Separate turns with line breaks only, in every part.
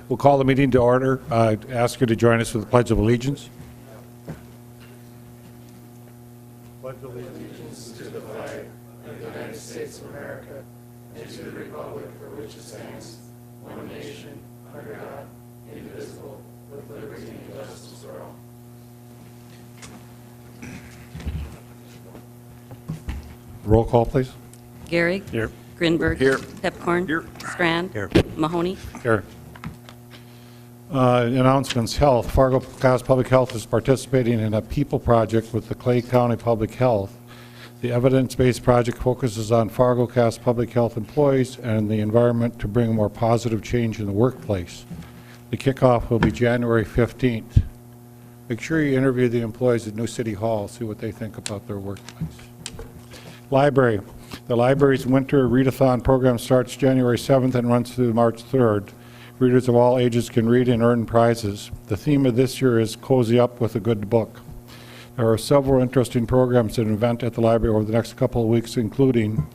We'll call the meeting to order. Ask you to join us for the Pledge of Allegiance. Pledge allegiance to the flag of the United States of America and to the republic for which it stands, one nation, under God, indivisible, with liberty and justice for all. Roll call, please.
Gehrig.
Here.
Grinberg.
Here.
Pepcorn.
Here.
Strand.
Here.
Mahoney.
Here. Announcements. Health. Fargo County Public Health is participating in a people project with the Clay County Public Health. The evidence-based project focuses on Fargo County Public Health employees and the environment to bring more positive change in the workplace. The kickoff will be January 15th. Make sure you interview the employees at New City Hall, see what they think about their workplace. Library. The library's winter readathon program starts January 7th and runs through March 3rd. Readers of all ages can read and earn prizes. The theme of this year is Cozy Up with a Good Book. There are several interesting programs and events at the library over the next couple of weeks, including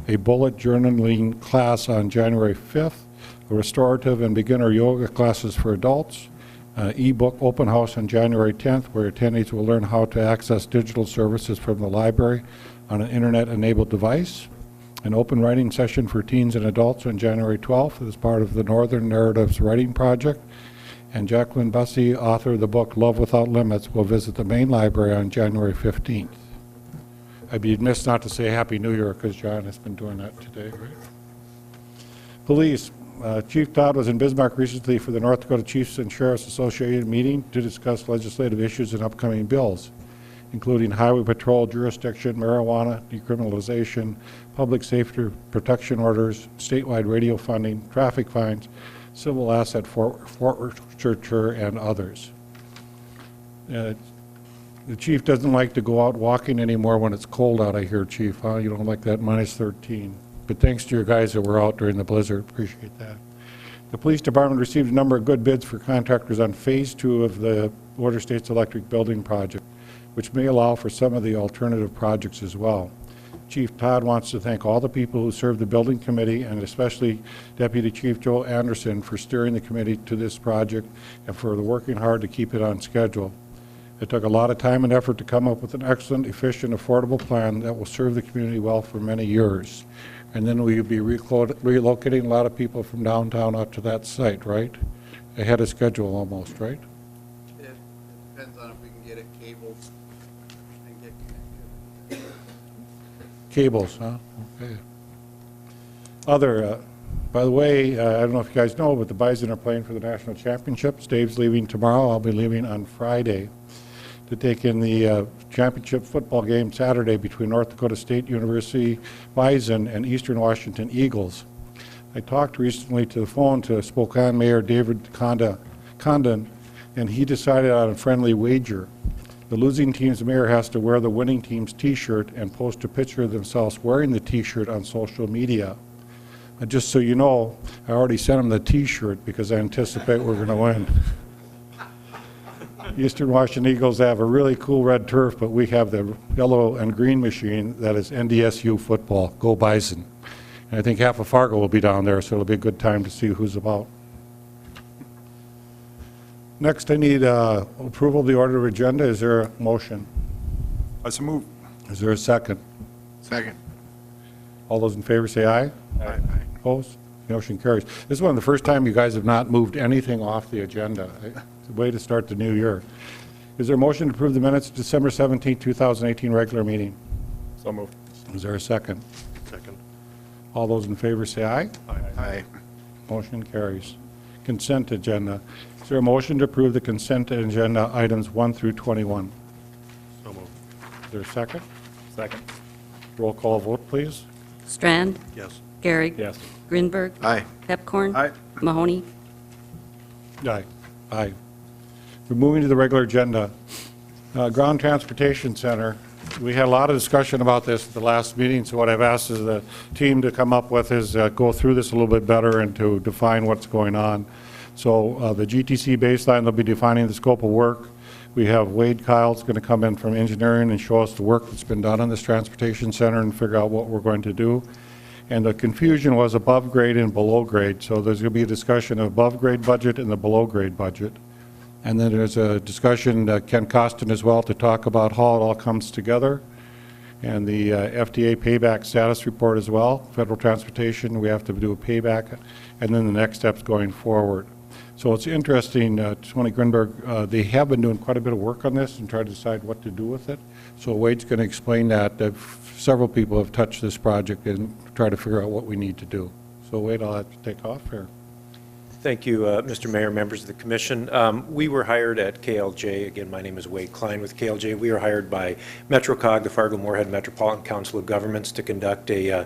a bullet journaling class on January 5th, a restorative and beginner yoga classes for adults, an e-book open house on January 10th, where attendees will learn how to access digital services from the library on an internet-enabled device, an open writing session for teens and adults on January 12th as part of the Northern Narratives Writing Project, and Jacqueline Bussey, author of the book Love Without Limits, will visit the main library on January 15th. I'd be remiss not to say Happy New Year because John has been doing that today, right? Police. Chief Todd was in Bismarck recently for the North Dakota Chiefs and Sheriffs Association meeting to discuss legislative issues and upcoming bills, including highway patrol jurisdiction, marijuana decriminalization, public safety protection orders, statewide radio funding, traffic fines, civil asset forfeiture, and others. The chief doesn't like to go out walking anymore when it's cold out, I hear, Chief. Huh? You don't like that minus 13. But thanks to your guys that were out during the blizzard. Appreciate that. The police department received a number of good bids for contractors on phase 2 of the Border States Electric Building Project, which may allow for some of the alternative projects as well. Chief Todd wants to thank all the people who served the building committee, and especially Deputy Chief Joe Anderson for steering the committee to this project and for working hard to keep it on schedule. It took a lot of time and effort to come up with an excellent, efficient, affordable plan that will serve the community well for many years. And then we'll be relocating a lot of people from downtown out to that site, right? Ahead of schedule almost, right?
It depends on if we can get it cabled and get connected.
Cables, huh? Okay. Other, by the way, I don't know if you guys know, but the Bison are playing for the national championships. Dave's leaving tomorrow. I'll be leaving on Friday to take in the championship football game Saturday between North Dakota State University Bison and Eastern Washington Eagles. I talked recently to the phone to Spokane Mayor David Condon, and he decided on a friendly wager. The losing team's mayor has to wear the winning team's T-shirt and post a picture of themselves wearing the T-shirt on social media. And just so you know, I already sent him the T-shirt because I anticipate we're going to win. Eastern Washington Eagles have a really cool red turf, but we have the yellow and green machine that is NDSU football. Go Bison. And I think half of Fargo will be down there, so it'll be a good time to see who's about. Next, I need approval of the order of agenda. Is there a motion?
So move.
Is there a second?
Second.
All those in favor say aye.
Aye.
Opposed? Motion carries. This is one of the first time you guys have not moved anything off the agenda. It's a way to start the new year. Is there a motion to approve the minutes of December 17, 2018 regular meeting?
So moved.
Is there a second?
Second.
All those in favor say aye.
Aye.
Motion carries. Consent agenda. Is there a motion to approve the consent agenda items 1 through 21?
So moved.
Is there a second?
Second.
Roll call vote, please.
Strand.
Yes.
Gehrig.
Yes.
Grinberg.
Aye.
Pepcorn.
Aye.
Mahoney.
Aye. Aye. We're moving to the regular agenda. Ground Transportation Center. We had a lot of discussion about this at the last meeting, so what I've asked is the team to come up with is go through this a little bit better and to define what's going on. So the GTC baseline, they'll be defining the scope of work. We have Wade Kyle's going to come in from engineering and show us the work that's been done on this transportation center and figure out what we're going to do. And the confusion was above grade and below grade, so there's going to be a discussion of above grade budget and the below grade budget. And then there's a discussion, Ken Costin as well, to talk about how it all comes together. And the FDA payback status report as well. Federal transportation, we have to do a payback, and then the next steps going forward. So it's interesting, Tony Grinberg, they have been doing quite a bit of work on this and trying to decide what to do with it. So Wade's going to explain that. Several people have touched this project and try to figure out what we need to do. So Wade, I'll have to take off here.
Thank you, Mr. Mayor, members of the commission. We were hired at KLJ. Again, my name is Wade Klein with KLJ. We were hired by MetroCog, the Fargo-Moorhead Metropolitan Council of Governments, to conduct a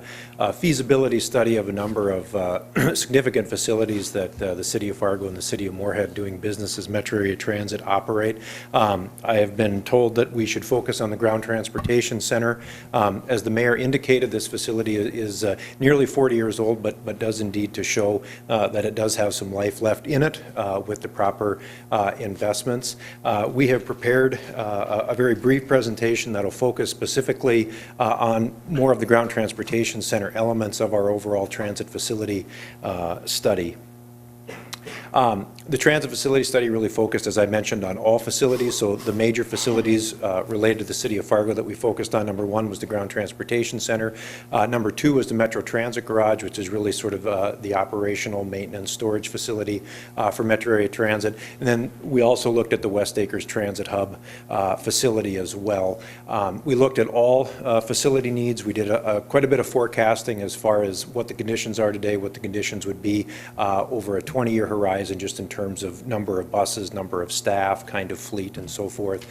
feasibility study of a number of significant facilities that the city of Fargo and the city of Moorhead, doing business as Metro Area Transit, operate. I have been told that we should focus on the Ground Transportation Center. As the mayor indicated, this facility is nearly 40 years old, but does indeed to show that it does have some life left in it with the proper investments. We have prepared a very brief presentation that will focus specifically on more of the Ground Transportation Center elements of our overall transit facility study. The transit facility study really focused, as I mentioned, on all facilities. So the major facilities related to the city of Fargo that we focused on, number one was the Ground Transportation Center. Number two was the Metro Transit Garage, which is really sort of the operational maintenance storage facility for Metro Area Transit. And then we also looked at the West Acres Transit Hub facility as well. We looked at all facility needs. We did quite a bit of forecasting as far as what the conditions are today, what the conditions would be over a 20-year horizon, just in terms of number of buses, number of staff, kind of fleet, and so forth,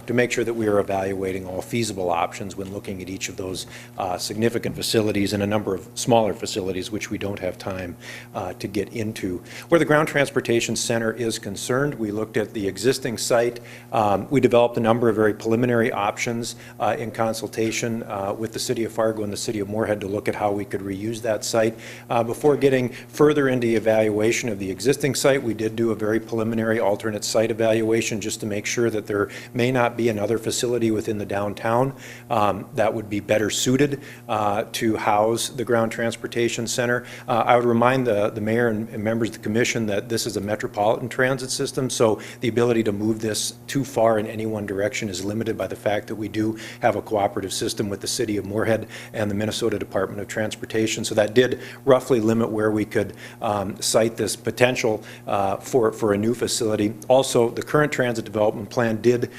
to make sure that we are evaluating all feasible options when looking at each of those significant facilities and a number of smaller facilities, which we don't have time to get into. Where the Ground Transportation Center is concerned, we looked at the existing site. We developed a number of very preliminary options in consultation with the city of Fargo and the city of Moorhead to look at how we could reuse that site. Before getting further into the evaluation of the existing site, we did do a very preliminary alternate site evaluation just to make sure that there may not be another facility within the downtown that would be better suited to house the Ground Transportation Center. I would remind the mayor and members of the commission that this is a metropolitan transit system, so the ability to move this too far in any one direction is limited by the fact that we do have a cooperative system with the city of Moorhead and the Minnesota Department of Transportation. So that did roughly limit where we could site this potential for a new facility. Also, the current transit development plan did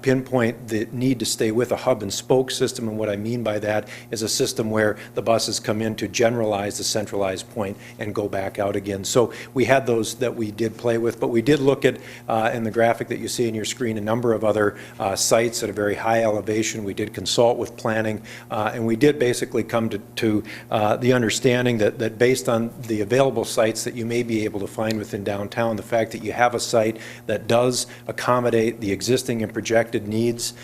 pinpoint the need to stay with a hub and spoke system, and what I mean by that is a system where the buses come in to generalize the centralized point and go back out again. So we had those that we did play with, but we did look at, in the graphic that you see in your screen, a number of other sites at a very high elevation. We did consult with planning, and we did basically come to the understanding that based on the available sites that you may be able to find within downtown, the fact that you have a site that does accommodate the existing and projected needs,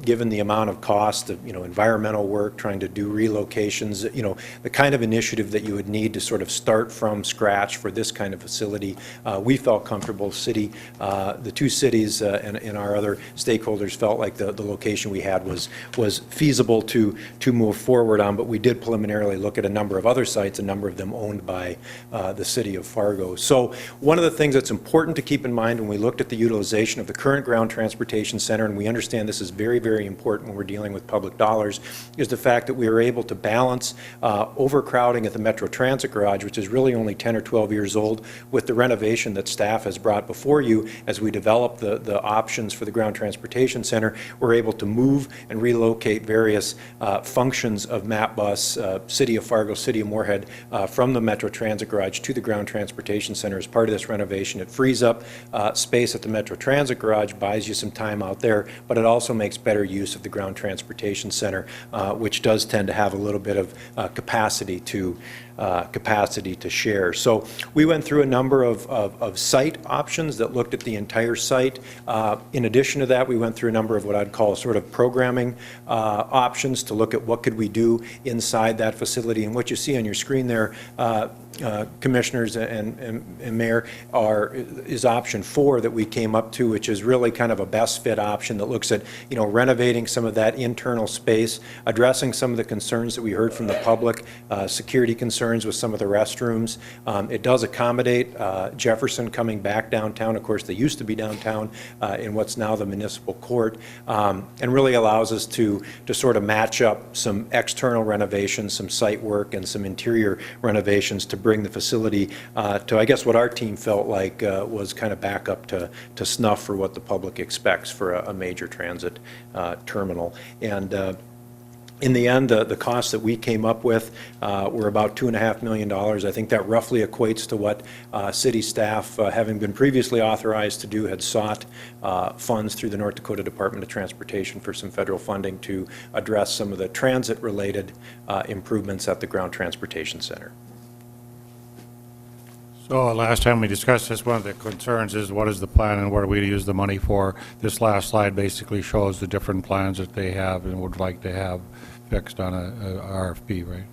given the amount of cost of environmental work, trying to do relocations, the kind of initiative that you would need to sort of start from scratch for this kind of facility. We felt comfortable, the two cities and our other stakeholders felt like the location we had was feasible to move forward on, but we did preliminarily look at a number of other sites, a number of them owned by the city of Fargo. So one of the things that's important to keep in mind when we looked at the utilization of the current Ground Transportation Center, and we understand this is very, very important when we're dealing with public dollars, is the fact that we were able to balance overcrowding at the Metro Transit Garage, which is really only 10 or 12 years old, with the renovation that staff has brought before you as we develop the options for the Ground Transportation Center. We're able to move and relocate various functions of MapBus, City of Fargo, City of Moorhead, from the Metro Transit Garage to the Ground Transportation Center as part of this renovation. It frees up space at the Metro Transit Garage, buys you some time out there, but it also makes better use of the Ground Transportation Center, which does tend to have a little bit of capacity to capacity to share. So we went through a number of site options that looked at the entire site. In addition to that, we went through a number of what I'd call sort of programming options to look at what could we do inside that facility. And what you see on your screen there, commissioners and mayor, is option 4 that we came up to, which is really kind of a best fit option that looks at, renovating some of that internal space, addressing some of the concerns that we heard from the public, security concerns with some of the restrooms. It does accommodate Jefferson coming back downtown. Of course, they used to be downtown in what's now the municipal court, and really allows us to sort of match up some external renovations, some site work, and some interior renovations to bring the facility to, I guess, what our team felt like was kind of back up to snuff for what the public expects for a major transit terminal. And in the end, the costs that we came up with were about $2.5 million. I think that roughly equates to what city staff, having been previously authorized to do, had sought funds through the North Dakota Department of Transportation for some federal funding to address some of the transit-related improvements at the Ground Transportation Center.
So last time we discussed this, one of the concerns is what is the plan and what are we to use the money for? This last slide basically shows the different plans that they have and would like to have fixed on a RFP, right?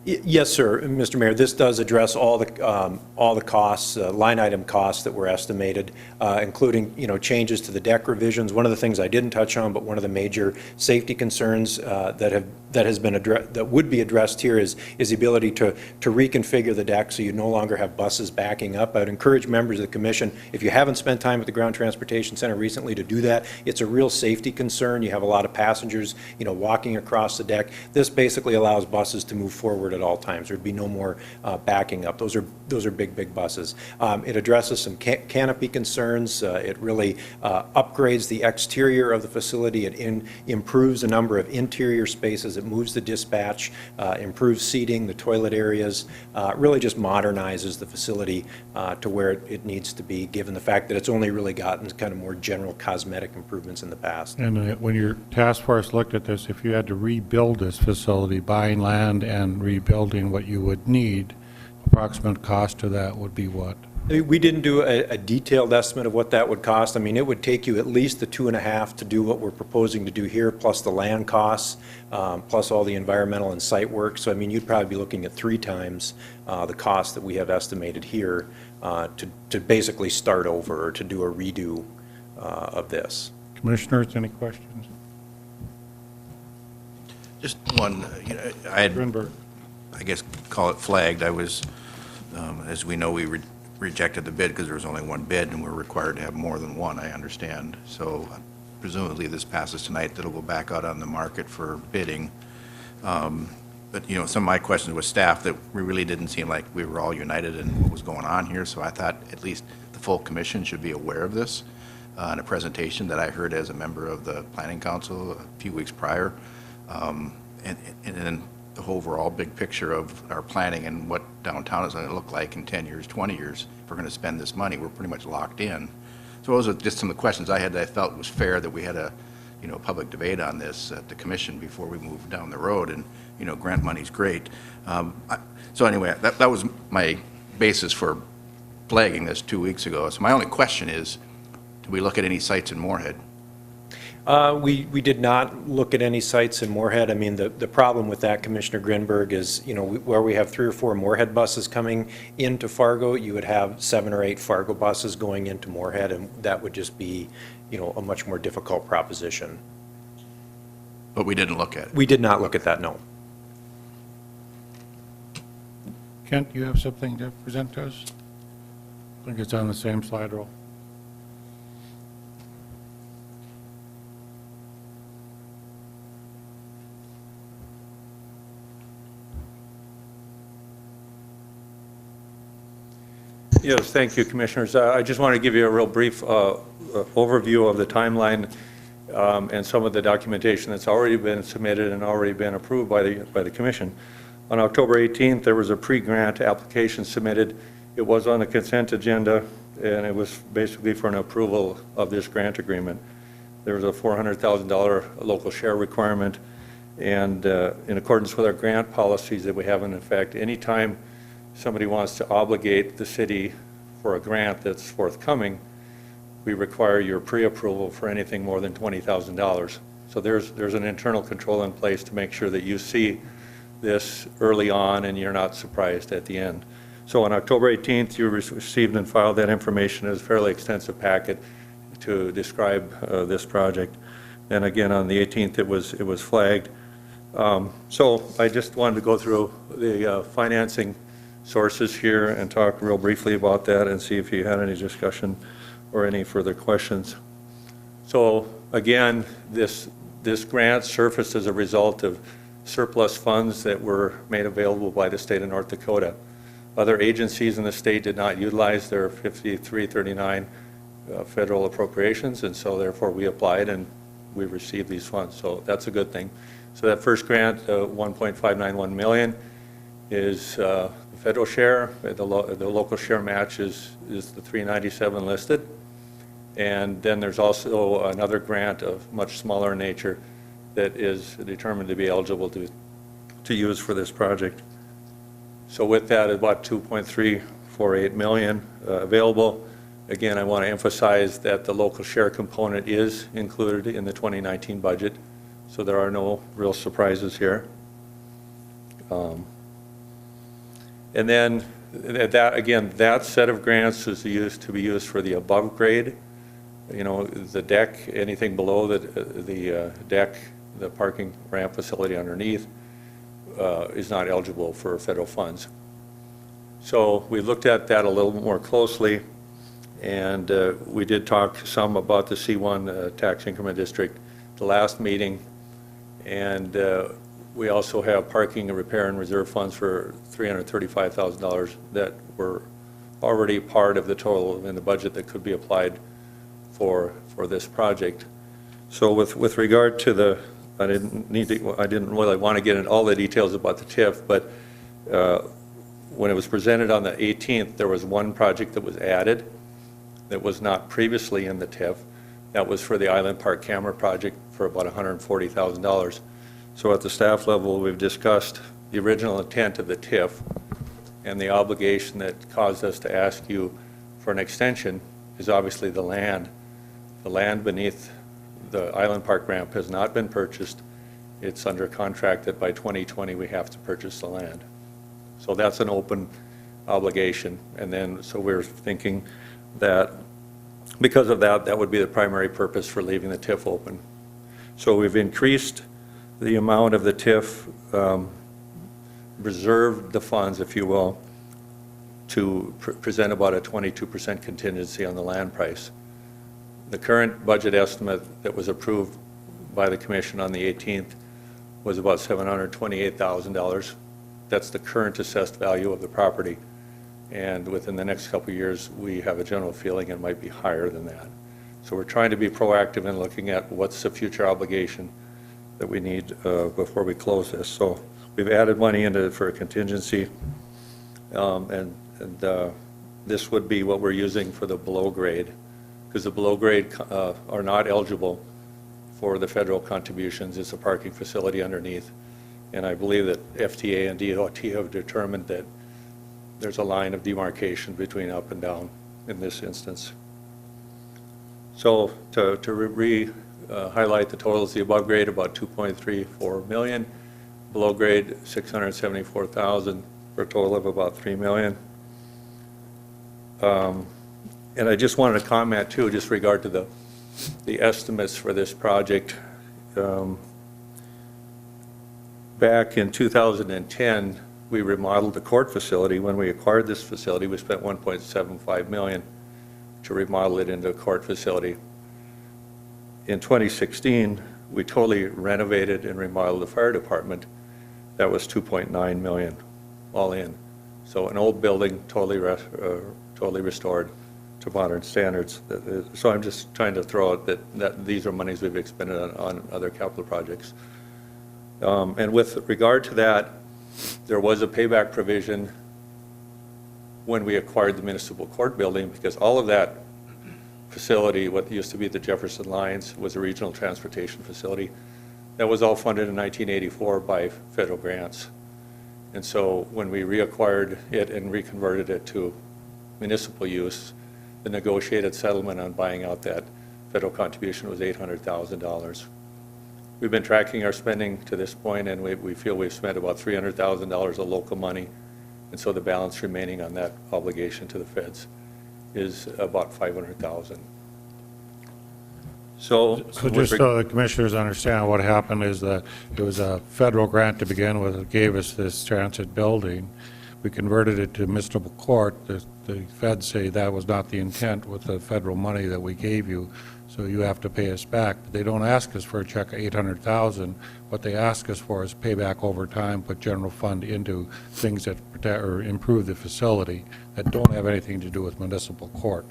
Yes, sir, Mr. Mayor. This does address all the costs, line item costs that were estimated, including changes to the deck revisions. One of the things I didn't touch on, but one of the major safety concerns that would be addressed here is the ability to reconfigure the deck so you no longer have buses backing up. I would encourage members of the commission, if you haven't spent time at the Ground Transportation Center recently, to do that. It's a real safety concern. You have a lot of passengers, walking across the deck. This basically allows buses to move forward at all times. There'd be no more backing up. Those are big buses. It addresses some canopy concerns. It really upgrades the exterior of the facility. It improves a number of interior spaces. It moves the dispatch, improves seating, the toilet areas, really just modernizes the facility to where it needs to be, given the fact that it's only really gotten kind of more general cosmetic improvements in the past.
And when your task force looked at this, if you had to rebuild this facility, buying land and rebuilding what you would need, approximate cost to that would be what?
We didn't do a detailed estimate of what that would cost. I mean, it would take you at least the 2.5 to do what we're proposing to do here, plus the land costs, plus all the environmental and site work. So, I mean, you'd probably be looking at 3 times the cost that we have estimated here to basically start over or to do a redo of this.
Commissioners, any questions?
Just one, I had,
Grinberg.
I guess, call it flagged. I was, as we know, we rejected the bid because there was only one bid, and we're required to have more than one, I understand. So presumably this passes tonight, that'll go back out on the market for bidding. But, some of my questions with staff that we really didn't seem like we were all united in what was going on here. So I thought at least the full commission should be aware of this in a presentation that I heard as a member of the Planning Council a few weeks prior. And then the overall big picture of our planning and what downtown is going to look like in 10 years, 20 years. If we're going to spend this money, we're pretty much locked in. So those are just some of the questions I had that I felt was fair that we had a public debate on this at the commission before we moved down the road. And, grant money's great. So anyway, that was my basis for flagging this 2 weeks ago. So my only question is, did we look at any sites in Moorhead?
We did not look at any sites in Moorhead. I mean, the problem with that, Commissioner Grinberg, is, where we have 3 or 4 Moorhead buses coming into Fargo, you would have 7 or 8 Fargo buses going into Moorhead, and that would just be, a much more difficult proposition.
But we didn't look at it.
We did not look at that, no.
Kent, you have something to present to us? I think it's on the same slide roll.
Yes, thank you, Commissioners. I just want to give you a real brief overview of the timeline and some of the documentation that's already been submitted and already been approved by the Commission. On October 18th, there was a pre-grant application submitted. It was on the consent agenda, and it was basically for an approval of this grant agreement. There was a $400,000 local share requirement, And in accordance with our grant policies that we have in effect, anytime somebody wants to obligate the city for a grant that's forthcoming, we require your pre-approval for anything more than $20,000. So there's an internal control in place to make sure that you see this early on and you're not surprised at the end. So on October 18th, you received and filed that information as a fairly extensive packet to describe this project. And again, on the 18th, it was flagged. So I just wanted to go through the financing sources here and talk real briefly about that and see if you had any discussion or any further questions. So again, this grant surfaced as a result of surplus funds that were made available by the state of North Dakota. Other agencies in the state did not utilize their 5339 federal appropriations, and so therefore we applied and we received these funds. So that's a good thing. So that first grant, 1.591 million, is the federal share. The local share match is the 397 listed. And then there's also another grant of much smaller nature that is determined to be eligible to use for this project. So with that, about 2.348 million available. Again, I want to emphasize that the local share component is included in the 2019 budget, so there are no real surprises here. And then that set of grants is to be used for the above grade. You know, the deck, anything below the deck, the parking ramp facility underneath is not eligible for federal funds. So we looked at that a little more closely, and we did talk some about the C1 tax increment district the last meeting, and we also have parking and repair and reserve funds for $335,000 that were already part of the total in the budget that could be applied for this project. So with regard to the, I didn't really want to get into all the details about the TIF, but when it was presented on the 18th, there was one project that was added that was not previously in the TIF. That was for the Island Park camera project for about $140,000. So at the staff level, we've discussed the original intent of the TIF and the obligation that caused us to ask you for an extension is obviously the land. The land beneath the Island Park ramp has not been purchased. It's under contract that by 2020 we have to purchase the land. So that's an open obligation. And then, so we're thinking that because of that, that would be the primary purpose for leaving the TIF open. So we've increased the amount of the TIF, reserved the funds, if you will, to present about a 22% contingency on the land price. The current budget estimate that was approved by the commission on the 18th was about $728,000. That's the current assessed value of the property. And within the next couple of years, we have a general feeling it might be higher than that. So we're trying to be proactive in looking at what's the future obligation that we need before we close this. So we've added money into it for a contingency, and this would be what we're using for the below grade, because the below grade are not eligible for the federal contributions. It's a parking facility underneath. And I believe that FTA and DOT have determined that there's a line of demarcation between up and down in this instance. So to highlight the totals, the above grade about 2.34 million, below grade 674,000 for a total of about 3 million. And I just wanted to comment too, just regard to the estimates for this project. Back in 2010, we remodeled the court facility. When we acquired this facility, we spent $1.75 million to remodel it into a court facility. In 2016, we totally renovated and remodeled the fire department. That was $2.9 million, all in. So an old building, totally restored to modern standards. So I'm just trying to throw out that these are monies we've expended on other capital projects. And with regard to that, there was a payback provision when we acquired the municipal court building, because all of that facility, what used to be the Jefferson Lines, was a regional transportation facility. That was all funded in 1984 by federal grants. And so when we reacquired it and reconverted it to municipal use, the negotiated settlement on buying out that federal contribution was $800,000. We've been tracking our spending to this point, and we feel we've spent about $300,000 of local money, and so the balance remaining on that obligation to the feds is about $500,000.
So just so the commissioners understand, what happened is that it was a federal grant to begin with. It gave us this transit building. We converted it to municipal court. The feds say that was not the intent with the federal money that we gave you, so you have to pay us back. But they don't ask us for a check of $800,000. What they ask us for is payback over time, put general fund into things that protect or improve the facility that don't have anything to do with municipal court.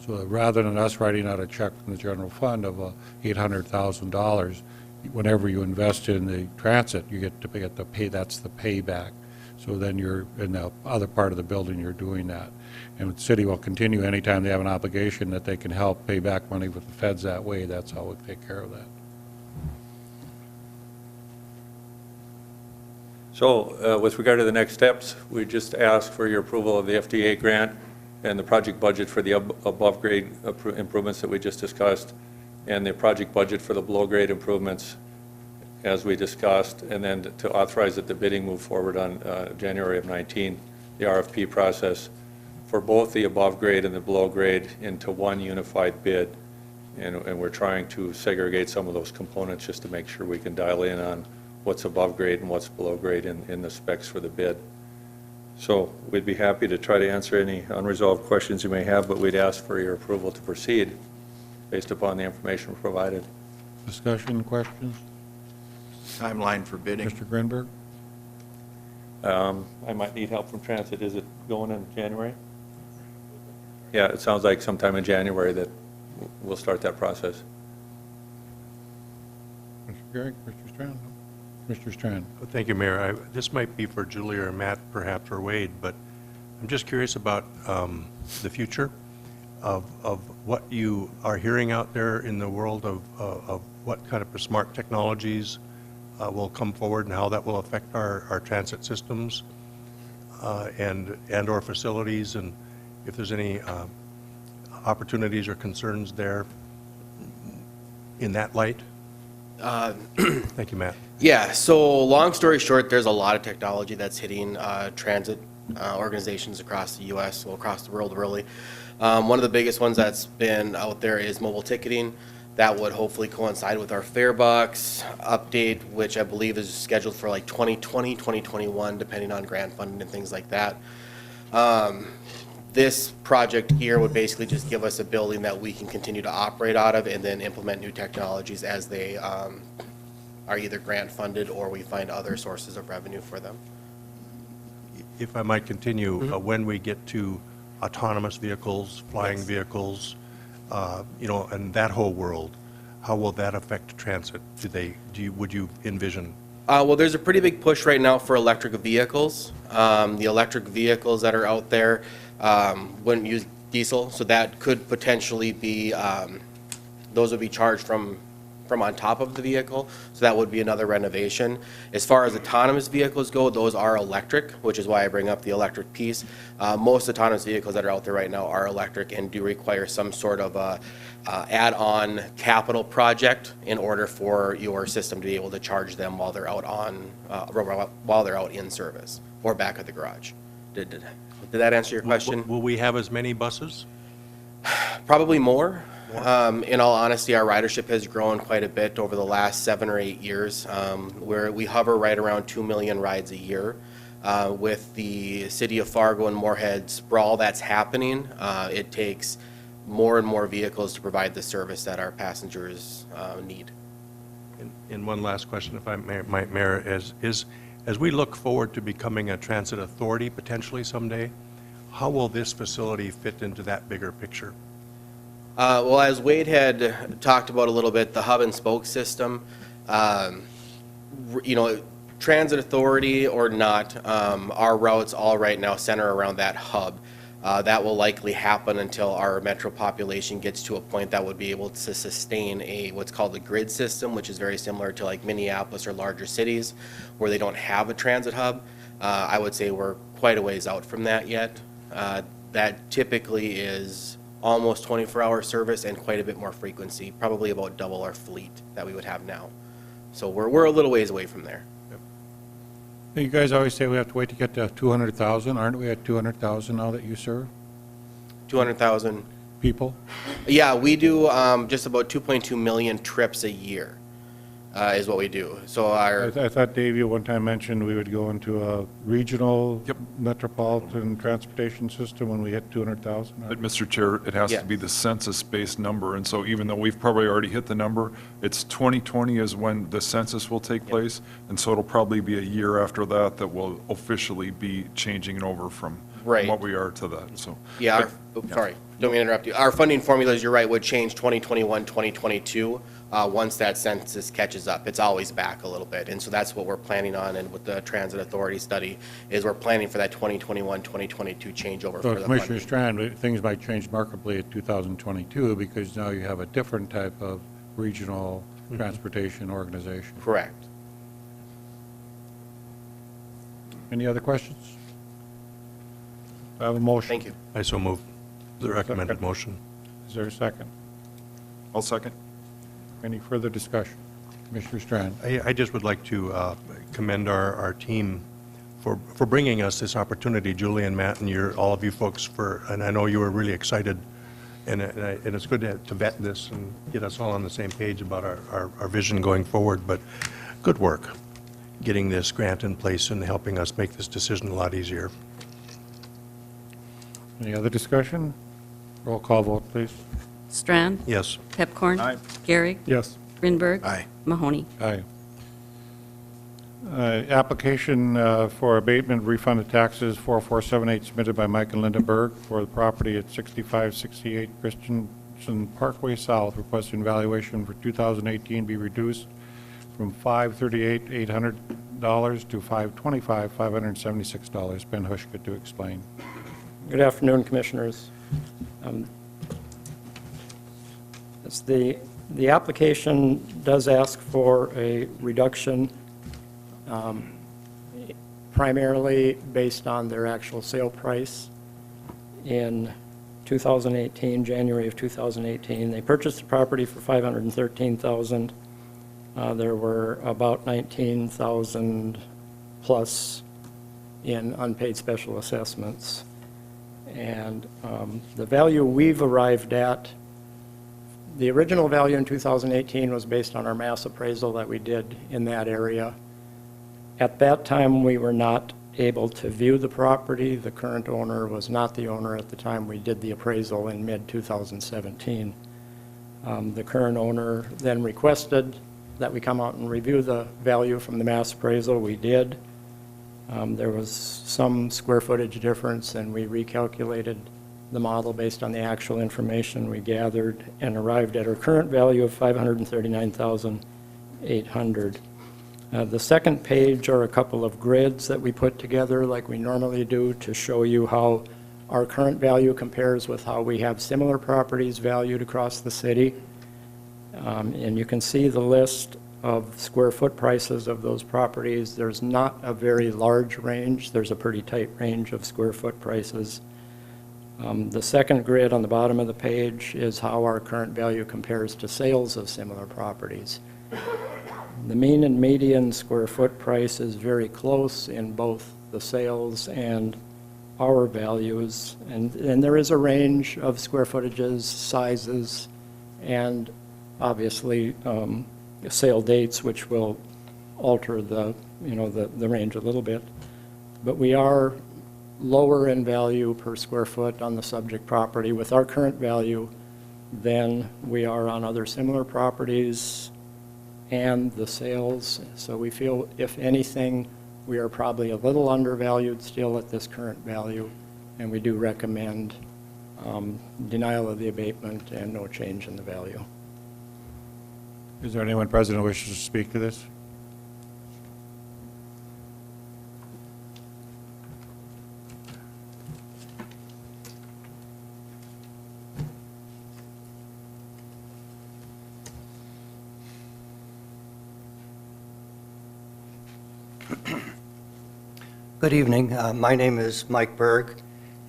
So rather than us writing out a check from the general fund of $800,000, whenever you invest in the transit, you get to pay, that's the payback. So then you're, in the other part of the building, you're doing that. And the city will continue anytime they have an obligation that they can help pay back money with the feds that way. That's how we take care of that.
So with regard to the next steps, we just ask for your approval of the FDA grant and the project budget for the above-grade improvements that we just discussed, and the project budget for the below-grade improvements as we discussed, and then to authorize that the bidding move forward on January of 19, the RFP process for both the above-grade and the below-grade into one unified bid. And we're trying to segregate some of those components just to make sure we can dial in on what's above grade and what's below grade in the specs for the bid. So we'd be happy to try to answer any unresolved questions you may have, but we'd ask for your approval to proceed based upon the information provided.
Discussion, questions?
Timeline for bidding?
Mr. Grinberg?
I might need help from transit. Is it going in January? Yeah, it sounds like sometime in January that we'll start that process.
Mr. Garrick, Mr. Strand? Mr. Strand?
Thank you, Mayor. This might be for Julie or Matt, perhaps, or Wade, but I'm just curious about the future of what you are hearing out there in the world of what kind of smart technologies will come forward and how that will affect our transit systems and/or facilities, and if there's any opportunities or concerns there in that light. Thank you, Matt.
Yeah, so long story short, there's a lot of technology that's hitting transit organizations across the U.S., well, across the world, really. One of the biggest ones that's been out there is mobile ticketing. That would hopefully coincide with our Fairbox update, which I believe is scheduled for like 2020, 2021, depending on grant funding and things like that. This project here would basically just give us a building that we can continue to operate out of and then implement new technologies as they are either grant funded or we find other sources of revenue for them.
If I might continue, when we get to autonomous vehicles, flying vehicles, and that whole world, how will that affect transit? Would you envision?
Well, there's a pretty big push right now for electric vehicles. The electric vehicles that are out there wouldn't use diesel, so that could potentially be, those would be charged from on top of the vehicle, so that would be another renovation. As far as autonomous vehicles go, those are electric, which is why I bring up the electric piece. Most autonomous vehicles that are out there right now are electric and do require some sort of add-on capital project in order for your system to be able to charge them while they're out while they're out in service or back at the garage. Did that answer your question?
Will we have as many buses?
Probably more. In all honesty, our ridership has grown quite a bit over the last 7 or 8 years. We hover right around 2 million rides a year. With the city of Fargo and Moorhead sprawl that's happening, it takes more and more vehicles to provide the service that our passengers need.
And one last question, if I might, Mayor, as we look forward to becoming a transit authority potentially someday, how will this facility fit into that bigger picture?
Well, as Wade had talked about a little bit, the hub and spoke system, transit authority or not, our routes all right now center around that hub. That will likely happen until our metro population gets to a point that would be able to sustain what's called a grid system, which is very similar to like Minneapolis or larger cities where they don't have a transit hub. I would say we're quite a ways out from that yet. That typically is almost 24-hour service and quite a bit more frequency, probably about double our fleet that we would have now. So we're a little ways away from there.
You guys always say we have to wait to get to 200,000. Aren't we at 200,000 now that you serve
200,000.
people?
Yeah, we do just about 2.2 million trips a year is what we do. So
I thought Dave, you one time mentioned we would go into a regional metropolitan transportation system when we hit 200,000.
But, Mr. Chair, it has
Yeah.
to be the census-based number, and so even though we've probably already hit the number, it's 2020 is when the census will take place, and so it'll probably be a year after that that we'll officially be changing it over from
Right.
what we are to that, so.
Yeah, sorry, don't mean to interrupt you. Our funding formulas, you're right, would change 2021, 2022, once that census catches up. It's always back a little bit, and so that's what we're planning on, and with the Transit Authority study, is we're planning for that 2021, 2022 changeover
So
for the
Commissioner
funding.
Strand, things might change markedly in 2022 because now you have a different type of regional transportation organization.
Correct.
Any other questions? I have a motion.
Thank you.
I so move the recommended
Second.
motion.
Is there a second?
I'll second.
Any further discussion? Commissioner Strand?
I just would like to commend our team for bringing us this opportunity, Julie and Matt, and all of you folks and I know you were really excited, and it's good to vet this and get us all on the same page about our vision going forward, but good work getting this grant in place and helping us make this decision a lot easier.
Any other discussion? Roll call vote, please.
Strand.
Yes.
Pepcorn.
Aye.
Gehrig.
Yes.
Grinberg.
Aye.
Mahoney.
Aye. Application for abatement refund of taxes 4478 submitted by Mike and Linda Berg for the property at 6568 Christensen Parkway South, requesting valuation for 2018 be reduced from $538,800 to $525,576. Ben Hushka to explain.
Good afternoon, Commissioners. The application does ask for a reduction primarily based on their actual sale price in 2018, January of 2018. They purchased the property for $513,000. There were about $19,000 plus in unpaid special assessments. And the value we've arrived at, the original value in 2018 was based on our mass appraisal that we did in that area. At that time, we were not able to view the property. The current owner was not the owner at the time we did the appraisal in mid-2017. The current owner then requested that we come out and review the value from the mass appraisal. We did. There was some square footage difference, and we recalculated the model based on the actual information we gathered and arrived at our current value of $539,800. The second page are a couple of grids that we put together like we normally do to show you how our current value compares with how we have similar properties valued across the city. And you can see the list of square foot prices of those properties. There's not a very large range. There's a pretty tight range of square foot prices. The second grid on the bottom of the page is how our current value compares to sales of similar properties. The mean and median square foot price is very close in both the sales and our values, and there is a range of square footages, sizes, and obviously sale dates, which will alter the range a little bit. But we are lower in value per square foot on the subject property with our current value than we are on other similar properties and the sales. So we feel, if anything, we are probably a little undervalued still at this current value, and we do recommend denial of the abatement and no change in the value.
Is there anyone present who wishes to speak to this?
Good evening. My name is Mike Berg,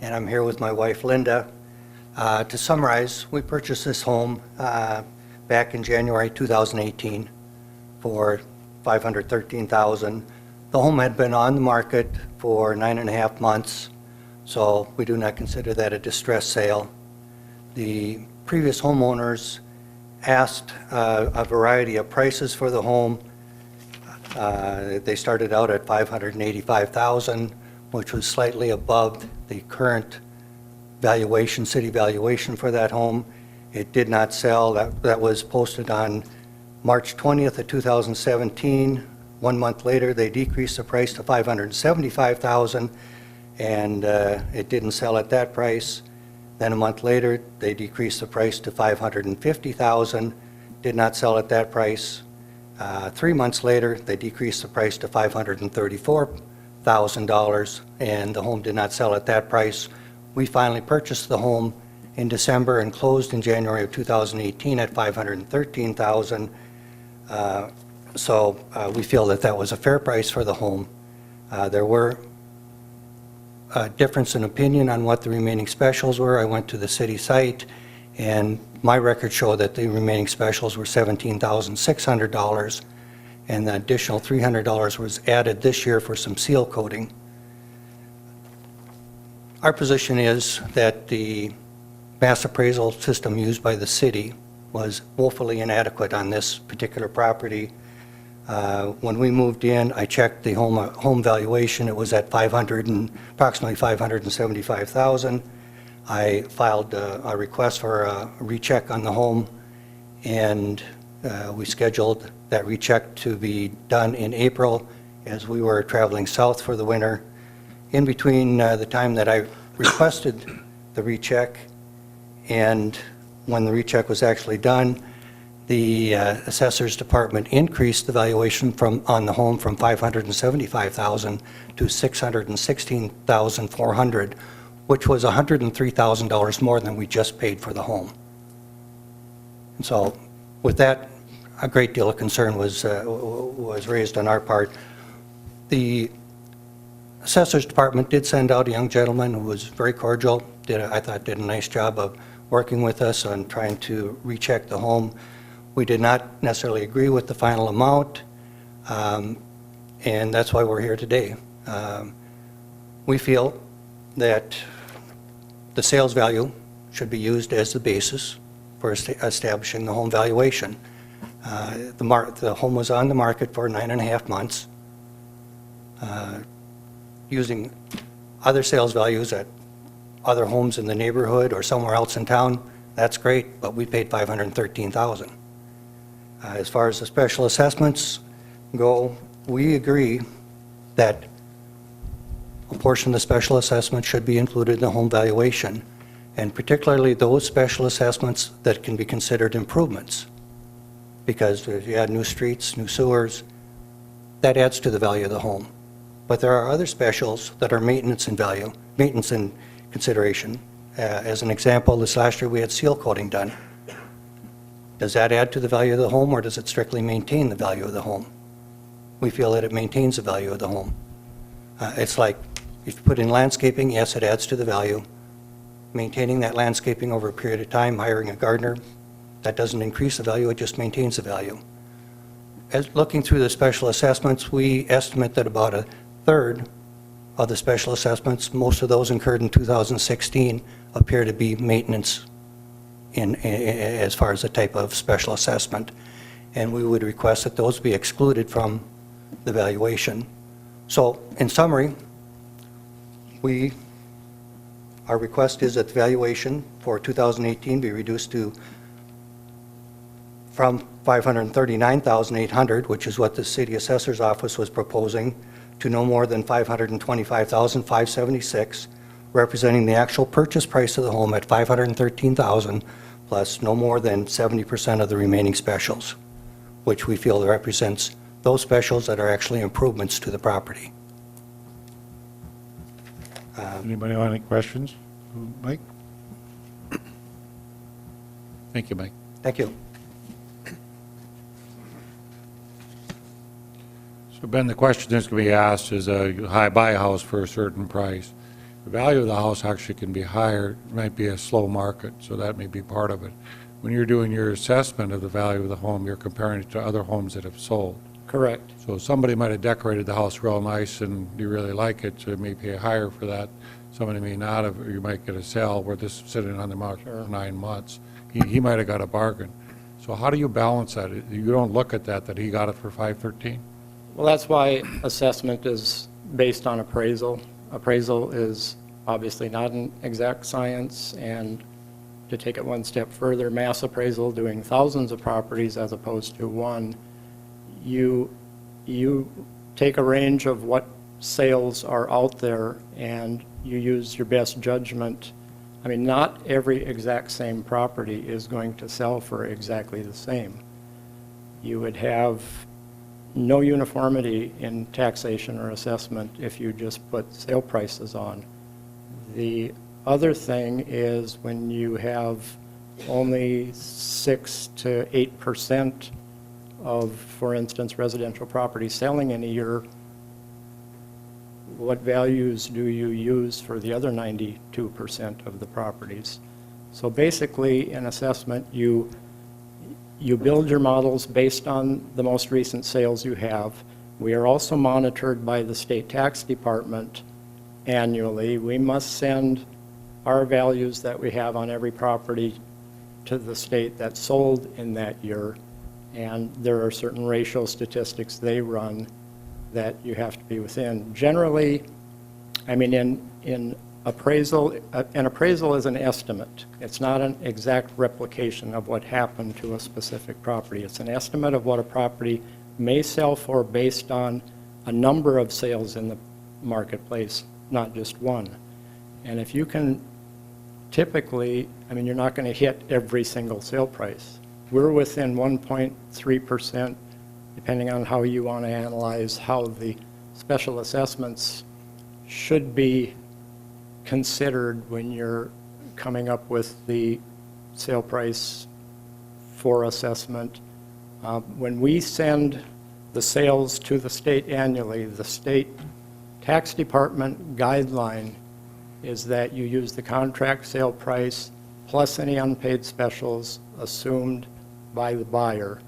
and I'm here with my wife Linda. To summarize, we purchased this home back in January 2018 for $513,000. The home had been on the market for 9.5 months, so we do not consider that a distressed sale. The previous homeowners asked a variety of prices for the home. They started out at $585,000, which was slightly above the current valuation, city valuation for that home. It did not sell. That was posted on March 20th of 2017. 1 month later, they decreased the price to $575,000, and it didn't sell at that price. Then a month later, they decreased the price to $550,000, did not sell at that price. 3 months later, they decreased the price to $534,000, and the home did not sell at that price. We finally purchased the home in December and closed in January of 2018 at $513,000. So we feel that that was a fair price for the home. There were a difference in opinion on what the remaining specials were. I went to the city site, and my records show that the remaining specials were $17,600, and the additional $300 was added this year for some seal coating. Our position is that the mass appraisal system used by the city was woefully inadequate on this particular property. When we moved in, I checked the home valuation. It was at approximately $575,000. I filed a request for a recheck on the home, and we scheduled that recheck to be done in April as we were traveling south for the winter. In between the time that I requested the recheck and when the recheck was actually done, the assessor's department increased the valuation on the home from $575,000 to $616,400, which was $103,000 more than we just paid for the home. And so with that, a great deal of concern was raised on our part. The assessor's department did send out a young gentleman who was very cordial, I thought did a nice job of working with us on trying to recheck the home. We did not necessarily agree with the final amount, and that's why we're here today. We feel that the sales value should be used as the basis for establishing the home valuation. The home was on the market for 9.5 months. Using other sales values at other homes in the neighborhood or somewhere else in town, that's great, but we paid $513,000. As far as the special assessments go, we agree that a portion of the special assessment should be included in the home valuation, and particularly those special assessments that can be considered improvements. Because if you add new streets, new sewers, that adds to the value of the home. But there are other specials that are maintenance in value, maintenance in consideration. As an example, this last year we had seal coating done. Does that add to the value of the home, or does it strictly maintain the value of the home? We feel that it maintains the value of the home. It's like if you put in landscaping, yes, it adds to the value. Maintaining that landscaping over a period of time, hiring a gardener, that doesn't increase the value, it just maintains the value. As looking through the special assessments, we estimate that about a third of the special assessments, most of those incurred in 2016, appear to be maintenance as far as the type of special assessment. And we would request that those be excluded from the valuation. So in summary, our request is that the valuation for 2018 be reduced from $539,800, which is what the city assessor's office was proposing, to no more than $525,576, representing the actual purchase price of the home at $513,000, plus no more than 70% of the remaining specials, which we feel represents those specials that are actually improvements to the property.
Anybody have any questions? Mike? Thank you, Mike.
Thank you.
So Ben, the question that's going to be asked is, buy a house for a certain price. The value of the house actually can be higher. It might be a slow market, so that may be part of it. When you're doing your assessment of the value of the home, you're comparing it to other homes that have sold.
Correct.
So somebody might have decorated the house real nice and you really like it, so you may pay higher for that. Somebody may not have, or you might get a sale where this is sitting on the market for 9 months. He might have got a bargain. So how do you balance that? You don't look at that he got it for 513?
Well, that's why assessment is based on appraisal. Appraisal is obviously not an exact science, and to take it one step further, mass appraisal, doing thousands of properties as opposed to one, you take a range of what sales are out there and you use your best judgment. I mean, not every exact same property is going to sell for exactly the same. You would have no uniformity in taxation or assessment if you just put sale prices on. The other thing is when you have only 6 to 8% of, for instance, residential property selling in a year, what values do you use for the other 92% of the properties? So basically, in assessment, you build your models based on the most recent sales you have. We are also monitored by the state tax department annually. We must send our values that we have on every property to the state that sold in that year, and there are certain ratio statistics they run that you have to be within. Generally, I mean, in appraisal, an appraisal is an estimate. It's not an exact replication of what happened to a specific property. It's an estimate of what a property may sell for based on a number of sales in the marketplace, not just one. And if you can typically, I mean, you're not going to hit every single sale price. We're within 1.3%, depending on how you want to analyze how the special assessments should be considered when you're coming up with the sale price for assessment. When we send the sales to the state annually, the state tax department guideline is that you use the contract sale price plus any unpaid specials assumed by the buyer.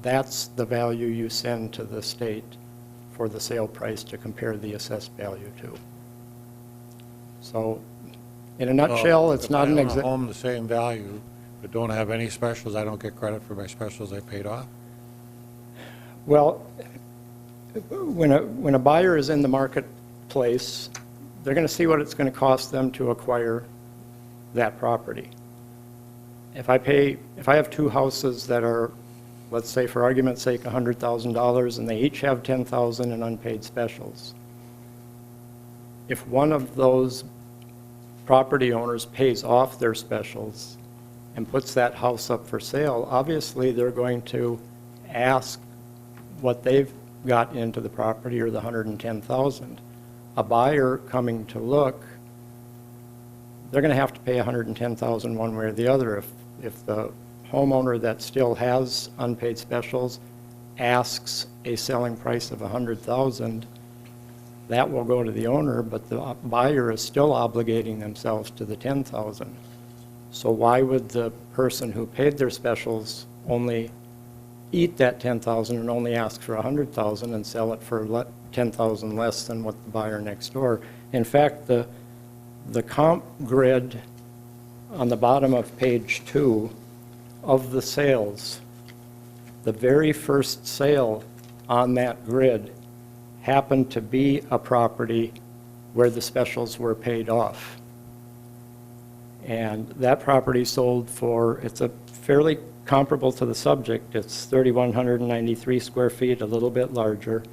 That's the value you send to the state for the sale price to compare the assessed value to. So, in a nutshell, it's not an
If I own a
exact.
home the same value, but don't have any specials, I don't get credit for my specials I paid off?
Well, when a buyer is in the marketplace, they're going to see what it's going to cost them to acquire that property. If I have two houses that are, let's say for argument's sake, $100,000, and they each have $10,000 in unpaid specials, if one of those property owners pays off their specials and puts that house up for sale, obviously they're going to ask what they've got into the property or the $110,000. A buyer coming to look, they're going to have to pay $110,000 one way or the other. If the homeowner that still has unpaid specials asks a selling price of $100,000, that will go to the owner, but the buyer is still obligating themselves to the $10,000. So why would the person who paid their specials only eat that $10,000 and only ask for $100,000 and sell it for $10,000 less than what the buyer next door? In fact, the comp grid on the bottom of page 2 of the sales, the very first sale on that grid happened to be a property where the specials were paid off. And that property sold for, it's a fairly comparable to the subject. It's 3,193 square feet, a little bit larger.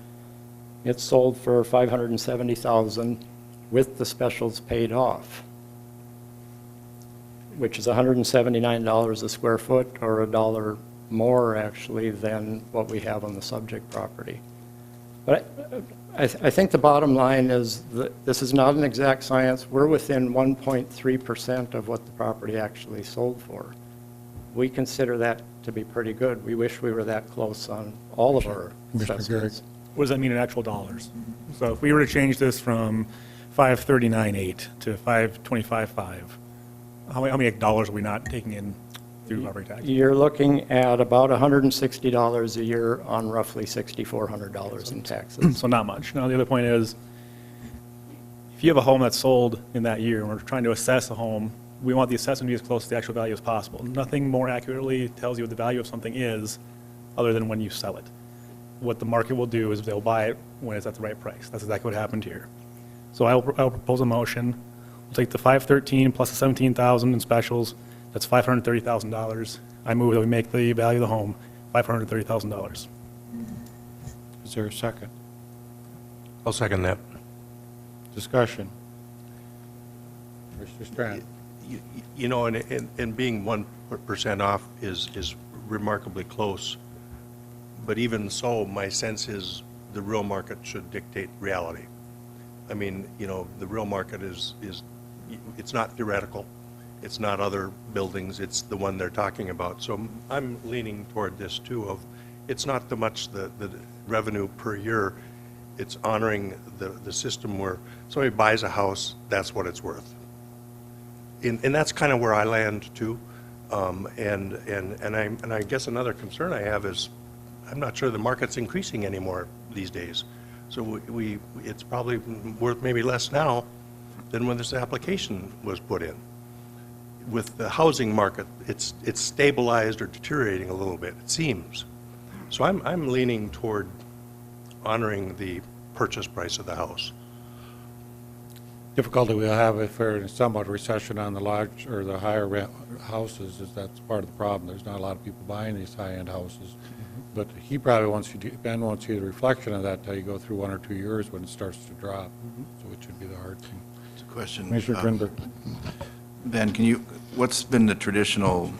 It sold for $570,000 with the specials paid off, which is $179 a square foot, or $1 more actually than what we have on the subject property. But I think the bottom line is that this is not an exact science. We're within 1.3% of what the property actually sold for. We consider that to be pretty good. We wish we were that close on all of our
Commissioner Garrick,
assessments.
what does that mean in actual dollars? So if we were to change this from 539.8 to 525.5, how many dollars are we not taking in through property tax?
You're looking at about $160 a year on roughly $6,400 in taxes.
So not much. Now, the other point is, if you have a home that's sold in that year, and we're trying to assess a home, we want the assessment to be as close to the actual value as possible. Nothing more accurately tells you what the value of something is other than when you sell it. What the market will do is they'll buy it when it's at the right price. That's exactly what happened here. So I'll propose a motion. We'll take the 513 plus the 17,000 in specials. That's $530,000. I move that we make the value of the home $530,000.
Is there a second?
I'll second that.
Discussion. Mr. Strand.
You know, and being 1% off is remarkably close. But even so, my sense is the real market should dictate reality. I mean, you know, the real market is it's not theoretical. It's not other buildings. It's the one they're talking about. So I'm leaning toward this too of, it's not so much the revenue per year. It's honoring the system where somebody buys a house, that's what it's worth. And that's kind of where I land too. And I guess another concern I have is I'm not sure the market's increasing anymore these days. So it's probably worth maybe less now than when this application was put in. With the housing market, it's stabilized or deteriorating a little bit, it seems. So I'm leaning toward honoring the purchase price of the house.
Difficulty we'll have if we're in somewhat recession on the large or the higher rent houses is that's part of the problem. There's not a lot of people buying these high-end houses. But he probably wants you to, Ben wants you the reflection of that till you go through 1 or 2 years when it starts to drop. So it should be the hard thing.
It's a question.
Commissioner Grinberg.
Ben, what's been the traditional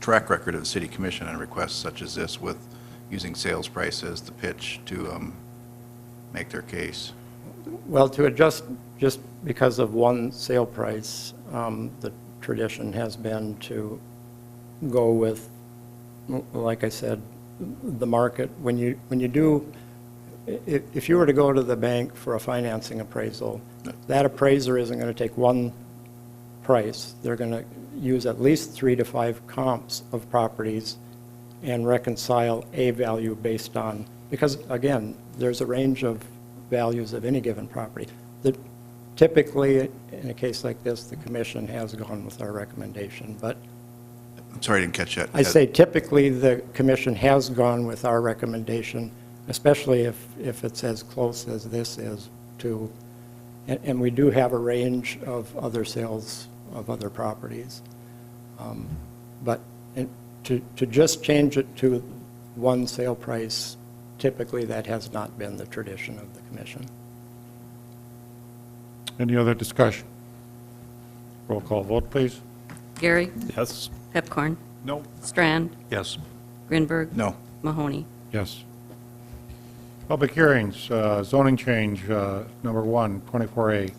track record of the city commission on requests such as this with using sales price as the pitch to make their case?
Well, to adjust just because of one sale price, the tradition has been to go with, like I said, the market. When you do, if you were to go to the bank for a financing appraisal, that appraiser isn't going to take one price. They're going to use at least 3 to 5 comps of properties and reconcile a value based on, because again, there's a range of values of any given property. Typically, in a case like this, the commission has gone with our recommendation, but
I'm sorry, I didn't catch that.
I say typically the commission has gone with our recommendation, especially if it's as close as this is to, and we do have a range of other sales of other properties. But to just change it to one sale price, typically that has not been the tradition of the commission.
Any other discussion? Roll call vote, please.
Gary.
Yes.
Pepcorn.
No.
Strand.
Yes.
Grinberg.
No.
Mahoney.
Yes. Public hearings, zoning change, number 1, 24A.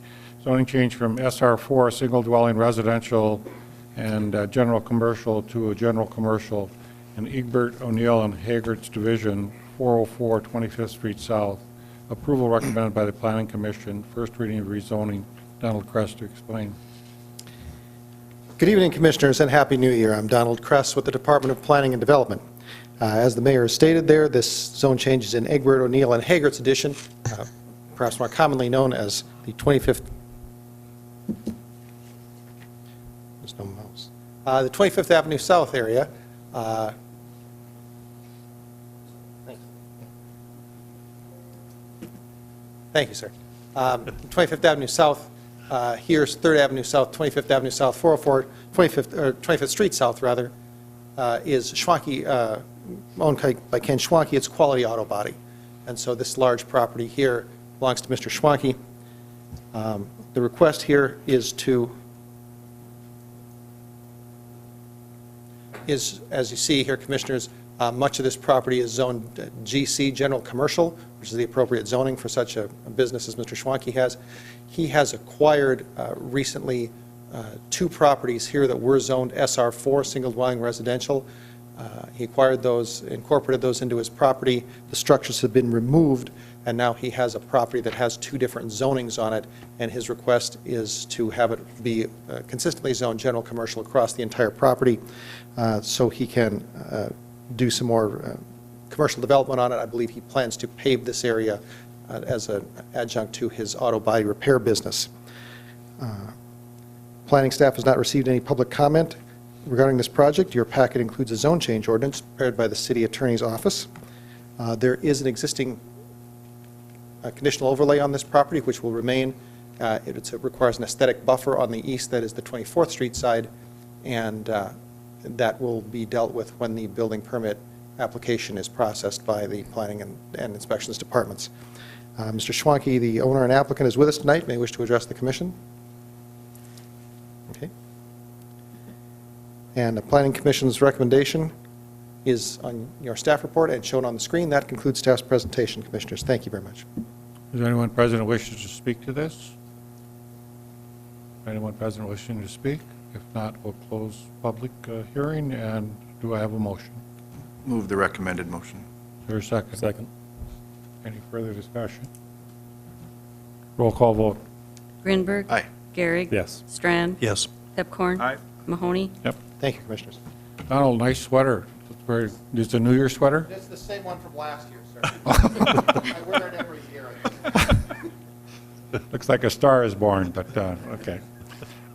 Zoning change from SR4, single dwelling residential and general commercial to a general commercial in Egbert, O'Neill, and Hagert's Division, 404 25th Street South. Approval recommended by the Planning Commission. First reading of rezoning. Donald Kress to explain.
Good evening, Commissioners, and Happy New Year. I'm Donald Kress with the Department of Planning and Development. As the Mayor stated there, this zone change is in Egbert, O'Neill, and Hagert's Edition, perhaps more commonly known as the 25th. There's no mouse. The 25th Avenue South area. Thank you, sir. 25th Avenue South, here's 3rd Avenue South, 25th Avenue South, 404, 25th Street South, rather, is Schwanke, owned by Ken Schwanke. It's Quality Auto Body. And so this large property here belongs to Mr. Schwanke. The request here is as you see here, Commissioners, much of this property is zoned GC, General Commercial, which is the appropriate zoning for such a business as Mr. Schwanke has. He has acquired recently 2 properties here that were zoned SR4, single dwelling residential. He acquired those, incorporated those into his property. The structures have been removed, and now he has a property that has two different zonings on it, and his request is to have it be consistently zoned general commercial across the entire property, so he can do some more commercial development on it. I believe he plans to pave this area as an adjunct to his auto body repair business. Planning staff has not received any public comment regarding this project. Your packet includes a zone change ordinance prepared by the city attorney's office. There is an existing conditional overlay on this property, which will remain. It requires an aesthetic buffer on the east, that is the 24th Street side, and that will be dealt with when the building permit application is processed by the planning and inspections departments. Mr. Schwanke, the owner and applicant, is with us tonight. May wish to address the commission. Okay. And the Planning Commission's recommendation is on your staff report and shown on the screen. That concludes staff's presentation, Commissioners. Thank you very much.
Is there anyone present who wishes to speak to this? Anyone present wishing to speak? If not, we'll close public hearing, and do I have a motion?
Move the recommended motion.
Is there a second?
Second.
Any further discussion? Roll call vote.
Grinberg.
Aye.
Gehrig.
Yes.
Strand.
Yes.
Pepcorn.
Aye.
Mahoney.
Yep.
Thank you, Commissioners.
Donald, nice sweater. It's very, is it a New Year sweater?
It's the same one from last year, sir. I wear it every year.
Looks like a star is born, but, okay.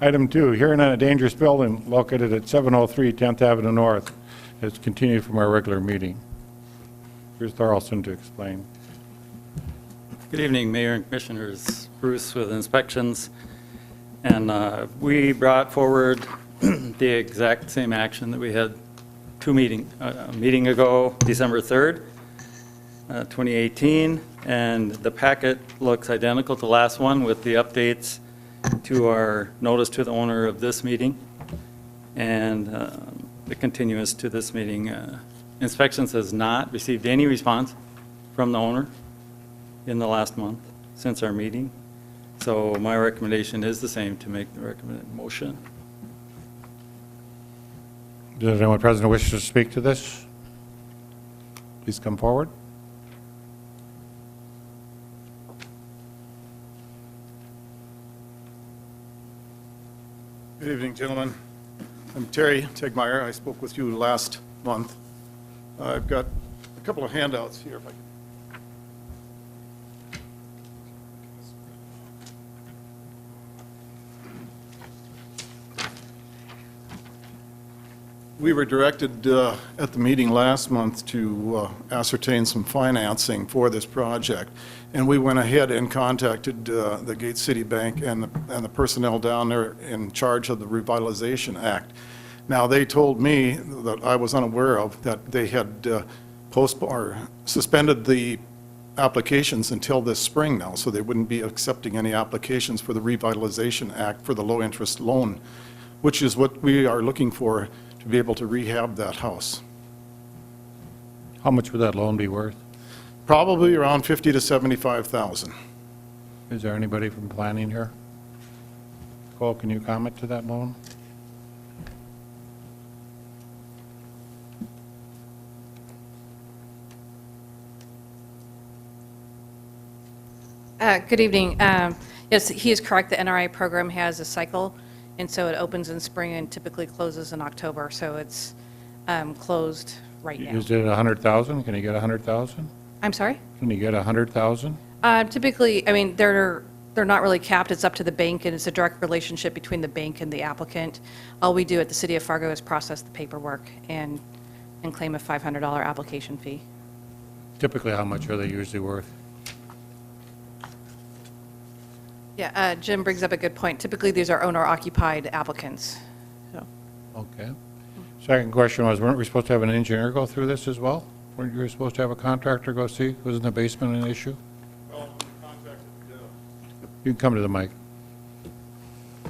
Item 2, hearing on a dangerous building located at 703 10th Avenue North has continued from our regular meeting. Here's Thorlson to explain.
Good evening, Mayor and Commissioners. Bruce with Inspections. And we brought forward the exact same action that we had a meeting ago, December 3rd, 2018. And the packet looks identical to the last one with the updates to our notice to the owner of this meeting and the continuance to this meeting. Inspections has not received any response from the owner in the last month since our meeting. So my recommendation is the same, to make the recommended motion.
Does anyone present wish to speak to this? Please come forward.
Good evening, gentlemen. I'm Terry Tegmeyer. I spoke with you last month. I've got a couple of handouts here. If I can. We were directed at the meeting last month to ascertain some financing for this project, and we went ahead and contacted the Gate City Bank and the personnel down there in charge of the Revitalization Act. Now, they told me that I was unaware of that they had suspended the applications until this spring now, so they wouldn't be accepting any applications for the Revitalization Act for the low-interest loan, which is what we are looking for to be able to rehab that house.
How much would that loan be worth?
Probably around $50,000 to $75,000.
Is there anybody from planning here? Cole, can you comment to that loan?
Good evening. Yes, he is correct. The NRI program has a cycle, and so it opens in spring and typically closes in October. So it's closed right now.
Is it 100,000? Can you get 100,000?
I'm sorry?
Can you get 100,000?
Typically, I mean, they're not really capped. It's up to the bank, and it's a direct relationship between the bank and the applicant. All we do at the City of Fargo is process the paperwork and claim a $500 application fee.
Typically, how much are they usually worth?
Yeah, Jim brings up a good point. Typically, these are owner-occupied applicants. So.
Okay. Second question was, weren't we supposed to have an engineer go through this as well? Weren't you supposed to have a contractor go see? Wasn't the basement an issue?
Well, we contacted,
You can come to the mic.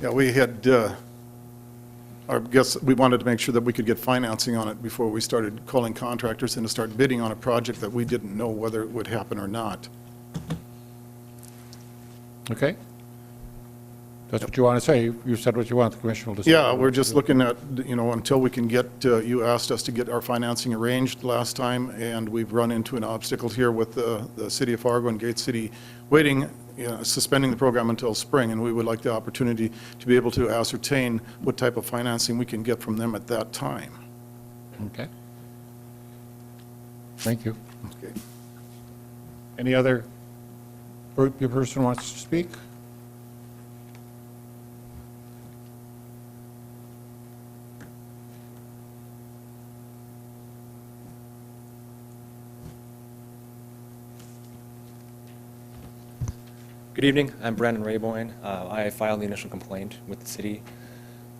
yeah, we had, I guess we wanted to make sure that we could get financing on it before we started calling contractors in to start bidding on a project that we didn't know whether it would happen or not.
Okay. That's what you want to say. You said what you want, the commission will decide.
Yeah, we're just looking at, until we can get, you asked us to get our financing arranged last time, and we've run into an obstacle here with the City of Fargo and Gate City waiting, suspending the program until spring, and we would like the opportunity to be able to ascertain what type of financing we can get from them at that time.
Okay. Thank you.
Okay.
Any other person wants to speak?
Good evening, I'm Brandon Rayboyne. I filed the initial complaint with the city.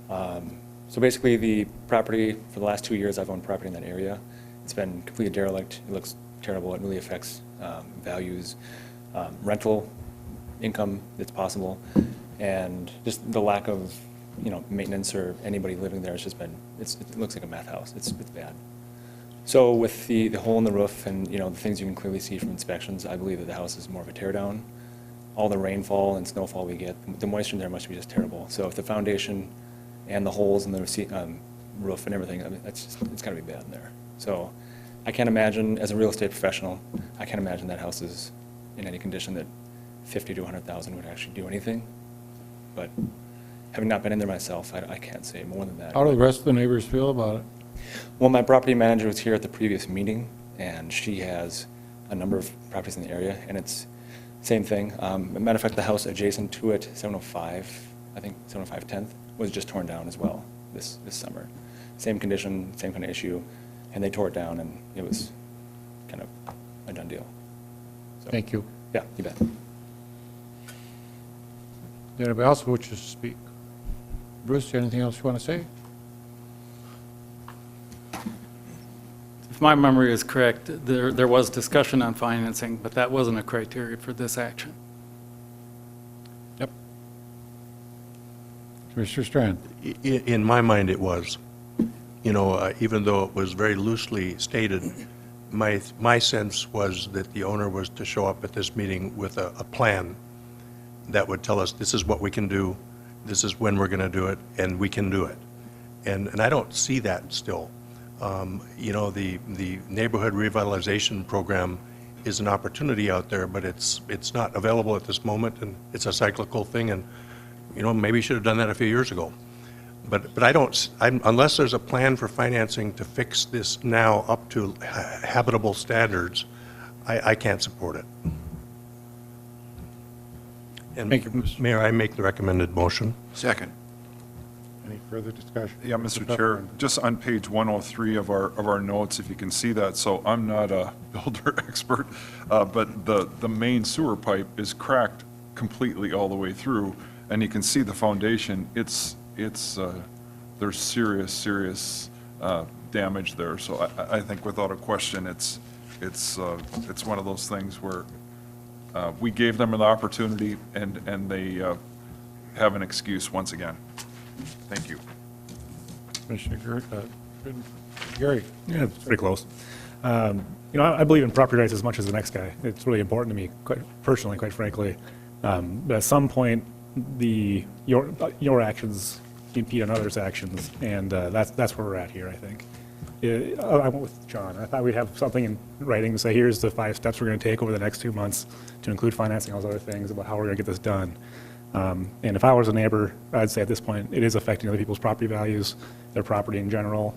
So basically, the property, for the last 2 years, I've owned property in that area. It's been completely derelict. It looks terrible. It really affects values, rental income that's possible, and just the lack of, maintenance or anybody living there. It's just been, it looks like a meth house. It's bad. So with the hole in the roof and, the things you can clearly see from inspections, I believe that the house is more of a tear down. All the rainfall and snowfall we get, the moisture in there must be just terrible. So if the foundation and the holes in the roof and everything, I mean, it's got to be bad in there. So I can't imagine, as a real estate professional, I can't imagine that house is in any condition that 50 to 100,000 would actually do anything. But having not been in there myself, I can't say more than that.
How do the rest of the neighbors feel about it?
Well, my property manager was here at the previous meeting, and she has a number of properties in the area, and it's same thing. As a matter of fact, the house adjacent to it, 705, I think 705 10th, was just torn down as well this summer. Same condition, same kind of issue, and they tore it down, and it was kind of a done deal. So,
Thank you.
Yeah, you bet.
Anybody else who wishes to speak? Bruce, anything else you want to say?
If my memory is correct, there was discussion on financing, but that wasn't a criteria for this action.
Yep. Commissioner Strand.
In my mind, it was. Even though it was very loosely stated, my sense was that the owner was to show up at this meeting with a plan that would tell us this is what we can do, this is when we're going to do it, and we can do it. And I don't see that still. The neighborhood revitalization program is an opportunity out there, but it's not available at this moment, and it's a cyclical thing, and maybe you should have done that a few years ago. But unless there's a plan for financing to fix this now up to habitable standards, I can't support it. And
Thank you, Mr.
Mayor, I make the recommended motion.
Second.
Any further discussion?
Yeah, Mr. Chair, just on page 103 of our notes, if you can see that, so I'm not a builder expert, but the main sewer pipe is cracked completely all the way through, and you can see the foundation, there's serious damage there, so I think without a question, it's one of those things where we gave them an opportunity, and they have an excuse once again. Thank you.
Commissioner Gary.
Yeah, it's pretty close. I believe in property rights as much as the next guy. It's really important to me, quite personally, quite frankly. But at some point, your actions impede on others' actions, and that's where we're at here, I think. I went with John. I thought we'd have something in writing to say, here's the 5 steps we're going to take over the next 2 months to include financing all those other things about how we're going to get this done. And if I was a neighbor, I'd say at this point, it is affecting other people's property values, their property in general,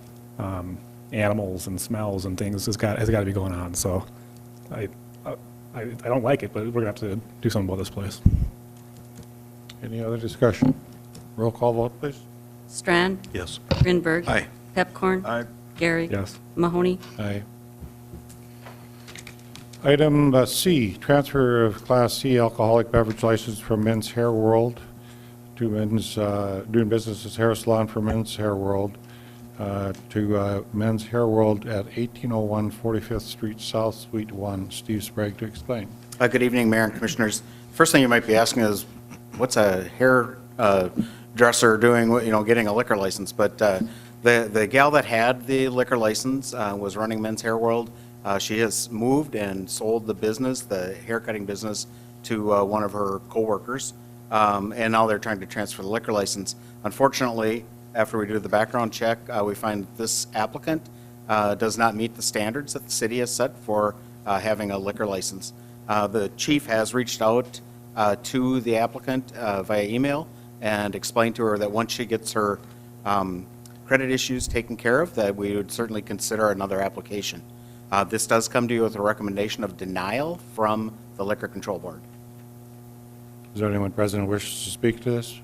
animals and smells and things has got to be going on. So I don't like it, but we're going to have to do something about this place.
Any other discussion? Roll call vote, please.
Strand?
Yes.
Grinberg?
Aye.
Pepcorn?
Aye.
Gary?
Yes.
Mahoney?
Aye. Item C, transfer of Class C alcoholic beverage license from Men's Hair World to doing business as hair salon for Men's Hair World to Men's Hair World at 1801 45th Street South, Suite 1. Steve Sprague to explain.
Good evening, Mayor and Commissioners. First thing you might be asking is, what's a hair dresser doing, getting a liquor license? But the gal that had the liquor license was running Men's Hair World. She has moved and sold the business, the haircutting business, to one of her coworkers. and now they're trying to transfer the liquor license. Unfortunately, after we do the background check, we find this applicant does not meet the standards that the city has set for having a liquor license. The chief has reached out to the applicant via email and explained to her that once she gets her credit issues taken care of, that we would certainly consider another application. This does come to you with a recommendation of denial from the Liquor Control Board.
Is there anyone present who wishes to speak to this?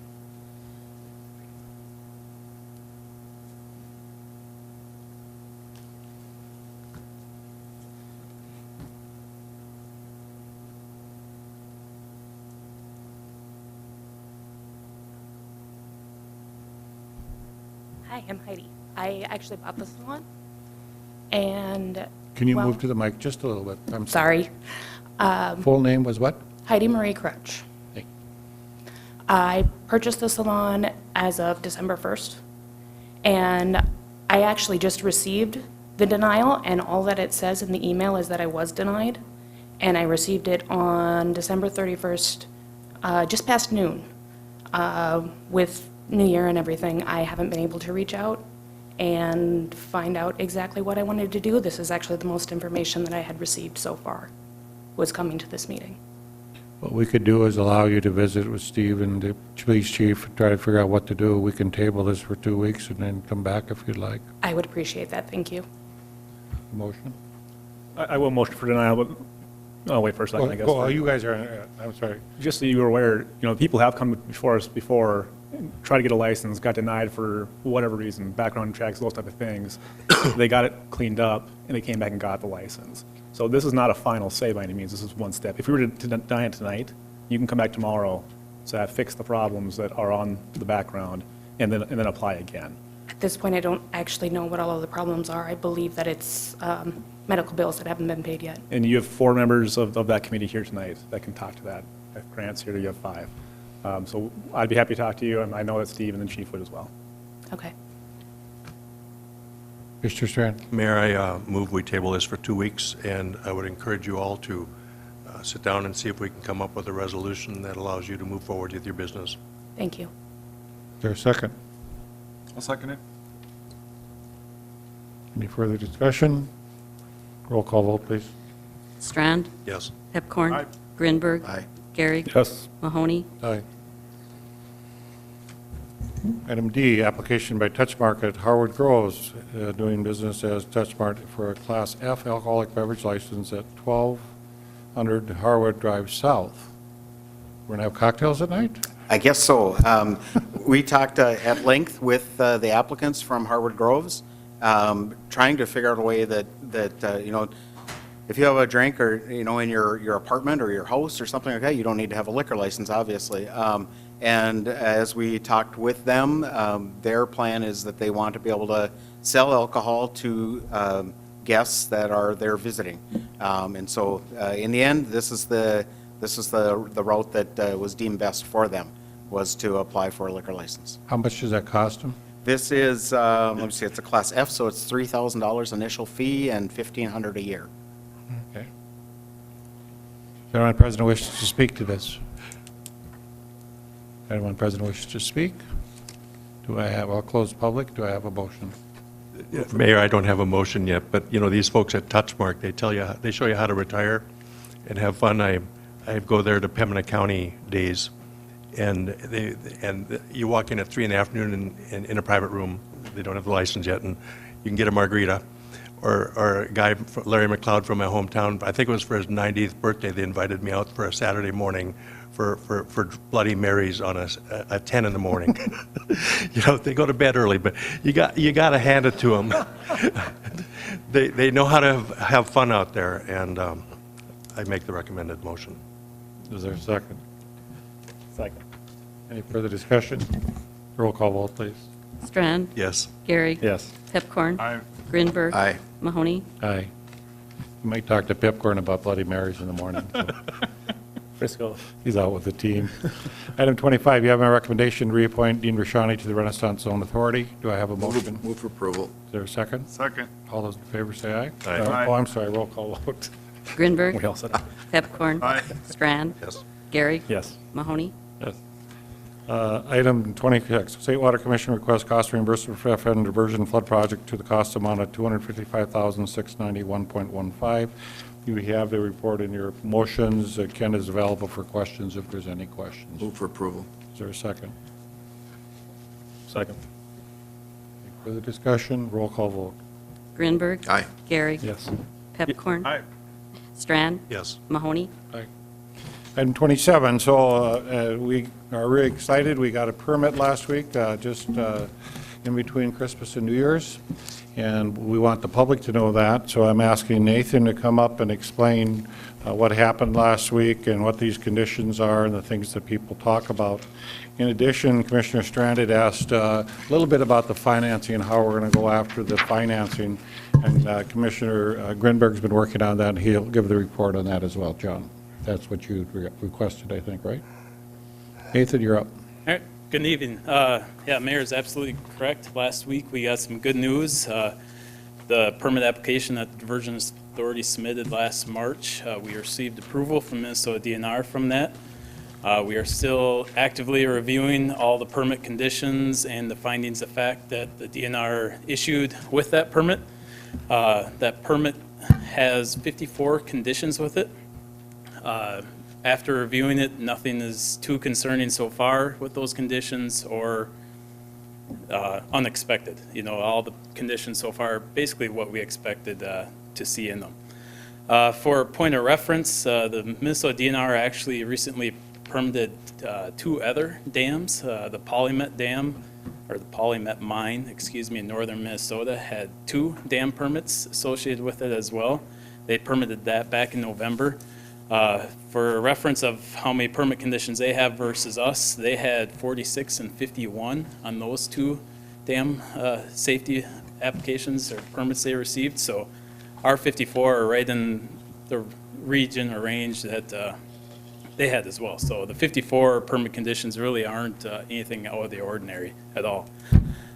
Hi, I'm Heidi. I actually bought the salon, and...
Can you
well,
move to the mic just a little bit? I'm
Sorry.
Full name was what?
Heidi Marie Crutch.
Thank
I purchased the salon as of December 1st, and I actually just received the denial, and all that it says in the email is that I was denied, and I received it on December 31st, just past noon. With New Year and everything, I haven't been able to reach out and find out exactly what I wanted to do. This is actually the most information that I had received so far, was coming to this meeting.
What we could do is allow you to visit with Steve and the police chief and try to figure out what to do. We can table this for 2 weeks and then come back if you'd like.
I would appreciate that, thank you.
Motion?
I will motion for denial, but I'll wait for a second, I guess.
Well, you guys are, I'm sorry.
Just so you were aware, people have come before us before, tried to get a license, got denied for whatever reason, background checks, those type of things. They got it cleaned up, and they came back and got the license. So this is not a final say by any means, this is one step. If we were to deny it tonight, you can come back tomorrow to fix the problems that are on the background, and then apply again.
At this point, I don't actually know what all of the problems are. I believe that it's medical bills that haven't been paid yet.
And you have 4 members of that committee here tonight that can talk to that. If Grant's here, you have 5. So I'd be happy to talk to you, and I know that Steve and the chief would as well.
Okay.
Mr. Strand?
Mayor, I move we table this for 2 weeks, and I would encourage you all to sit down and see if we can come up with a resolution that allows you to move forward with your business.
Thank you.
Is there a second?
I'll second it.
Any further discussion? Roll call vote, please.
Strand?
Yes.
Pepcorn?
Aye.
Grinberg?
Aye.
Gary?
Yes.
Mahoney?
Aye. Item D, application by Touchmark at Harwood Groves, doing business as Touchmark for a Class F alcoholic beverage license at 1200 Harwood Drive South. We're going to have cocktails at night?
I guess so. We talked at length with the applicants from Harwood Groves, trying to figure out a way that if you have a drink or, in your apartment or your house or something like that, you don't need to have a liquor license, obviously. And as we talked with them, their plan is that they want to be able to sell alcohol to guests that are there visiting. And so in the end, this is the route that was deemed best for them, was to apply for a liquor license.
How much does that cost them?
This is, let me see, it's a Class F, so it's $3,000 initial fee and $1,500 a year.
Okay. Is anyone present who wishes to speak to this? Anyone present who wishes to speak? I'll close public. Do I have a motion?
Mayor, I don't have a motion yet, but, these folks at Touchmark, they show you how to retire and have fun. I go there to Pembina County days, and you walk in at 3 in the afternoon in a private room. They don't have the license yet, and you can get a margarita. Or a guy, Larry McLeod from my hometown, I think it was for his 90th birthday, they invited me out for a Saturday morning for Bloody Marys on at 10 in the morning. They go to bed early, but you got to hand it to them. They know how to have fun out there, and I make the recommended motion.
Is there a second?
Second.
Any further discussion? Roll call vote, please.
Strand?
Yes.
Gary?
Yes.
Pepcorn?
Aye.
Grinberg?
Aye.
Mahoney?
Aye. You might talk to Pipcorn about Bloody Marys in the morning. So
Frisco.
he's out with the team. Item 25, you have my recommendation to reappoint Dean Rashani to the Renaissance Zone Authority. Do I have a motion?
Move for approval.
Is there a second?
Second.
All those in favor say aye.
Aye.
Aye.
Oh, I'm sorry, roll call vote.
Grinberg?
We all said aye.
Pepcorn?
Aye.
Strand?
Yes.
Gary?
Yes.
Mahoney?
Yes. Item 26, State Water Commission requests cost reimbursement for FN diversion flood project to the cost amount of $255,691.15. You have the report in your motions. Ken is available for questions if there's any questions.
Move for approval.
Is there a second?
Second.
Any further discussion? Roll call vote.
Grinberg.
Aye.
Gary.
Yes.
Pepcorn.
Aye.
Strand.
Yes.
Mahoney.
Item 27, so we are really excited. We got a permit last week, just in between Christmas and New Year's, and we want the public to know that. So I'm asking Nathan to come up and explain what happened last week and what these conditions are and the things that people talk about. In addition, Commissioner Strand had asked a little bit about the financing and how we're going to go after the financing, and Commissioner Grinberg's been working on that, and he'll give the report on that as well. John, that's what you requested, I think, right? Nathan, you're up.
All right, good evening. Yeah, Mayor is absolutely correct. Last week, we got some good news. The permit application that the Diversion Authority submitted last March, we received approval from Minnesota DNR from that. We are still actively reviewing all the permit conditions and the findings of fact that the DNR issued with that permit. That permit has 54 conditions with it. After reviewing it, nothing is too concerning so far with those conditions or unexpected. You know, all the conditions so far are basically what we expected to see in them. For a point of reference, the Minnesota DNR actually recently permitted 2 other dams. The Polymet Dam, or the Polymet Mine, excuse me, in northern Minnesota had 2 dam permits associated with it as well. They permitted that back in November. For a reference of how many permit conditions they have versus us, they had 46 and 51 on those 2 dam safety applications or permits they received. So our 54 are right in the region or range that they had as well. So the 54 permit conditions really aren't anything out of the ordinary at all.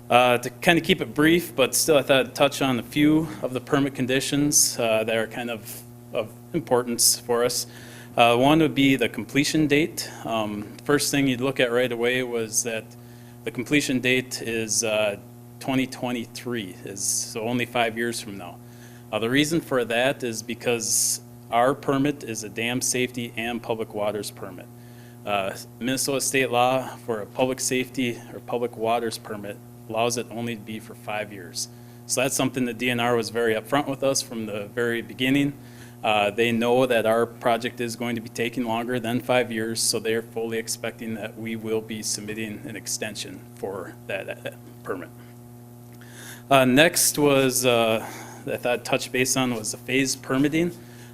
To kind of keep it brief, but still I thought I'd touch on a few of the permit conditions that are kind of importance for us. One would be the completion date. First thing you'd look at right away was that the completion date is 2023, so only 5 years from now. The reason for that is because our permit is a dam safety and public waters permit. Minnesota state law for a public safety or public waters permit allows it only to be for 5 years. So that's something the DNR was very upfront with us from the very beginning. They know that our project is going to be taking longer than 5 years, so they're fully expecting that we will be submitting an extension for that permit. Next was, I thought I'd touch base on, was the phased permitting.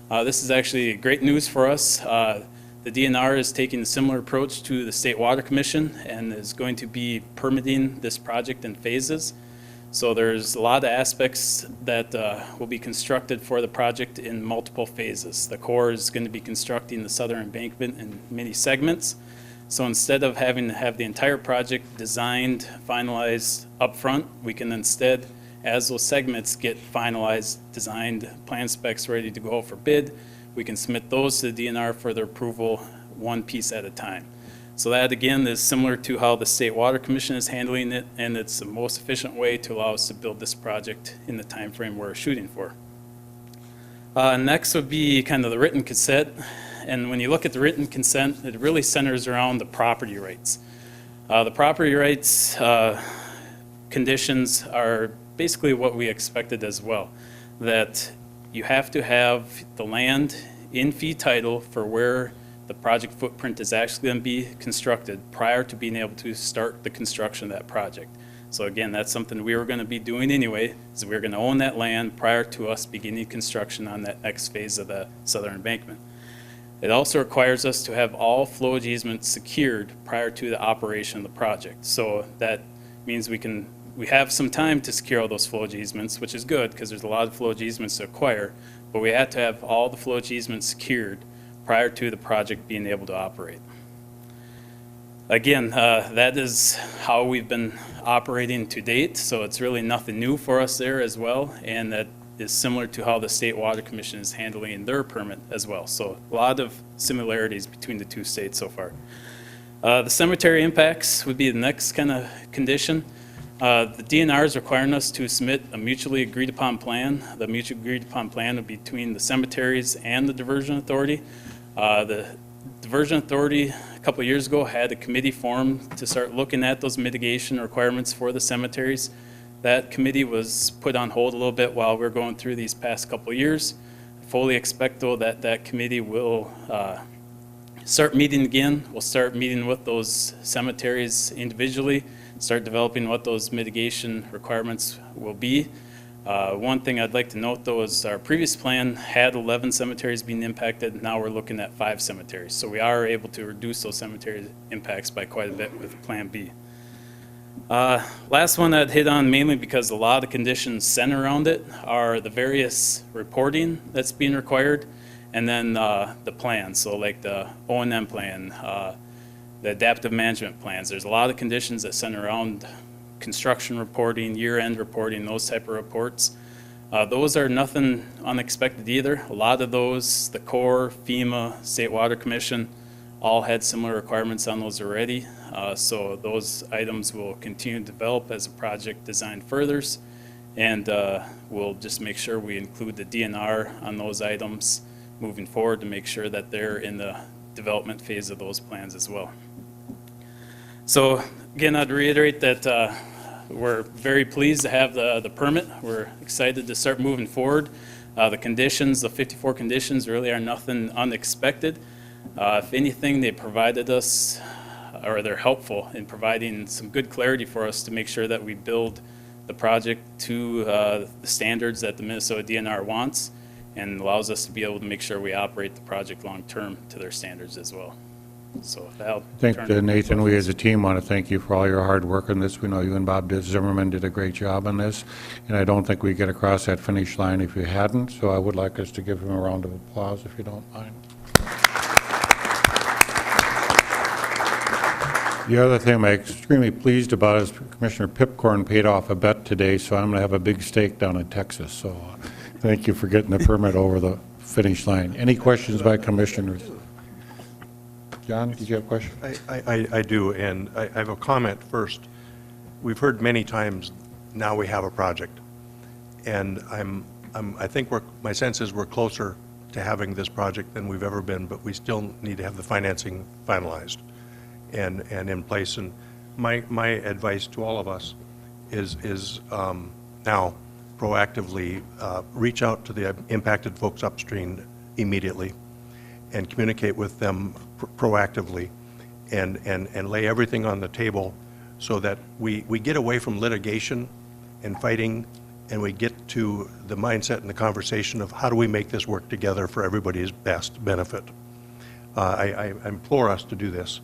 This is actually great news for us. The DNR is taking a similar approach to the State Water Commission and is going to be permitting this project in phases. So there's a lot of aspects that will be constructed for the project in multiple phases. The Corps is going to be constructing the southern embankment in many segments. So instead of having to have the entire project designed, finalized up front, we can instead, as those segments get finalized, designed, plan specs ready to go for bid, we can submit those to the DNR for their approval one piece at a time. So that, again, is similar to how the State Water Commission is handling it, and it's the most efficient way to allow us to build this project in the time frame we're shooting for. Next would be kind of the written consent. And when you look at the written consent, it really centers around the property rights. The property rights conditions are basically what we expected as well, that you have to have the land in fee title for where the project footprint is actually going to be constructed prior to being able to start the construction of that project. So again, that's something we were going to be doing anyway, is we were going to own that land prior to us beginning construction on that next phase of the southern embankment. It also requires us to have all flowage easements secured prior to the operation of the project. So that means we have some time to secure all those flowage easements, which is good because there's a lot of flowage easements to acquire, but we have to have all the flowage easements secured prior to the project being able to operate. Again, that is how we've been operating to date, so it's really nothing new for us there as well, and that is similar to how the State Water Commission is handling their permit as well. So a lot of similarities between the two states so far. The cemetery impacts would be the next kind of condition. The DNR is requiring us to submit a mutually agreed upon plan. The mutually agreed upon plan would be between the cemeteries and the diversion authority. The diversion authority a couple of years ago had a committee formed to start looking at those mitigation requirements for the cemeteries. That committee was put on hold a little bit while we're going through these past couple of years. I fully expect though that that committee will start meeting again. We'll start meeting with those cemeteries individually, start developing what those mitigation requirements will be. One thing I'd like to note though is our previous plan had 11 cemeteries being impacted. Now we're looking at 5 cemeteries. So we are able to reduce those cemetery impacts by quite a bit with Plan B. Last one I'd hit on mainly because a lot of the conditions center around it are the various reporting that's being required, and then the plans, so like the O&M plan, the adaptive management plans. There's a lot of conditions that center around construction reporting, year-end reporting, those type of reports. Those are nothing unexpected either. A lot of those, the Corps, FEMA, State Water Commission, all had similar requirements on those already. So those items will continue to develop as the project design furthers, and we'll just make sure we include the DNR on those items moving forward to make sure that they're in the development phase of those plans as well. So again, I'd reiterate that we're very pleased to have the permit. We're excited to start moving forward. The conditions, the 54 conditions really are nothing unexpected. If anything, they provided us, or they're helpful in providing some good clarity for us to make sure that we build the project to the standards that the Minnesota DNR wants, and allows us to be able to make sure we operate the project long-term to their standards as well. So that'll
I think, Nathan, we as a team want to thank you for all your hard work on this. We know you and Bob Zimmerman did a great job on this, and I don't think we'd get across that finish line if you hadn't, so I would like us to give him a round of applause if you don't mind. The other thing I'm extremely pleased about is Commissioner Pipcorn paid off a bet today, so I'm going to have a big steak down in Texas. So thank you for getting the permit over the finish line. Any questions by commissioners? John, did you have a question?
I do, and I have a comment first. We've heard many times, now we have a project. And I think my sense is we're closer to having this project than we've ever been, but we still need to have the financing finalized and in place. And my advice to all of us is now proactively reach out to the impacted folks upstream immediately and communicate with them proactively and lay everything on the table so that we get away from litigation and fighting, and we get to the mindset and the conversation of how do we make this work together for everybody's best benefit. I implore us to do this.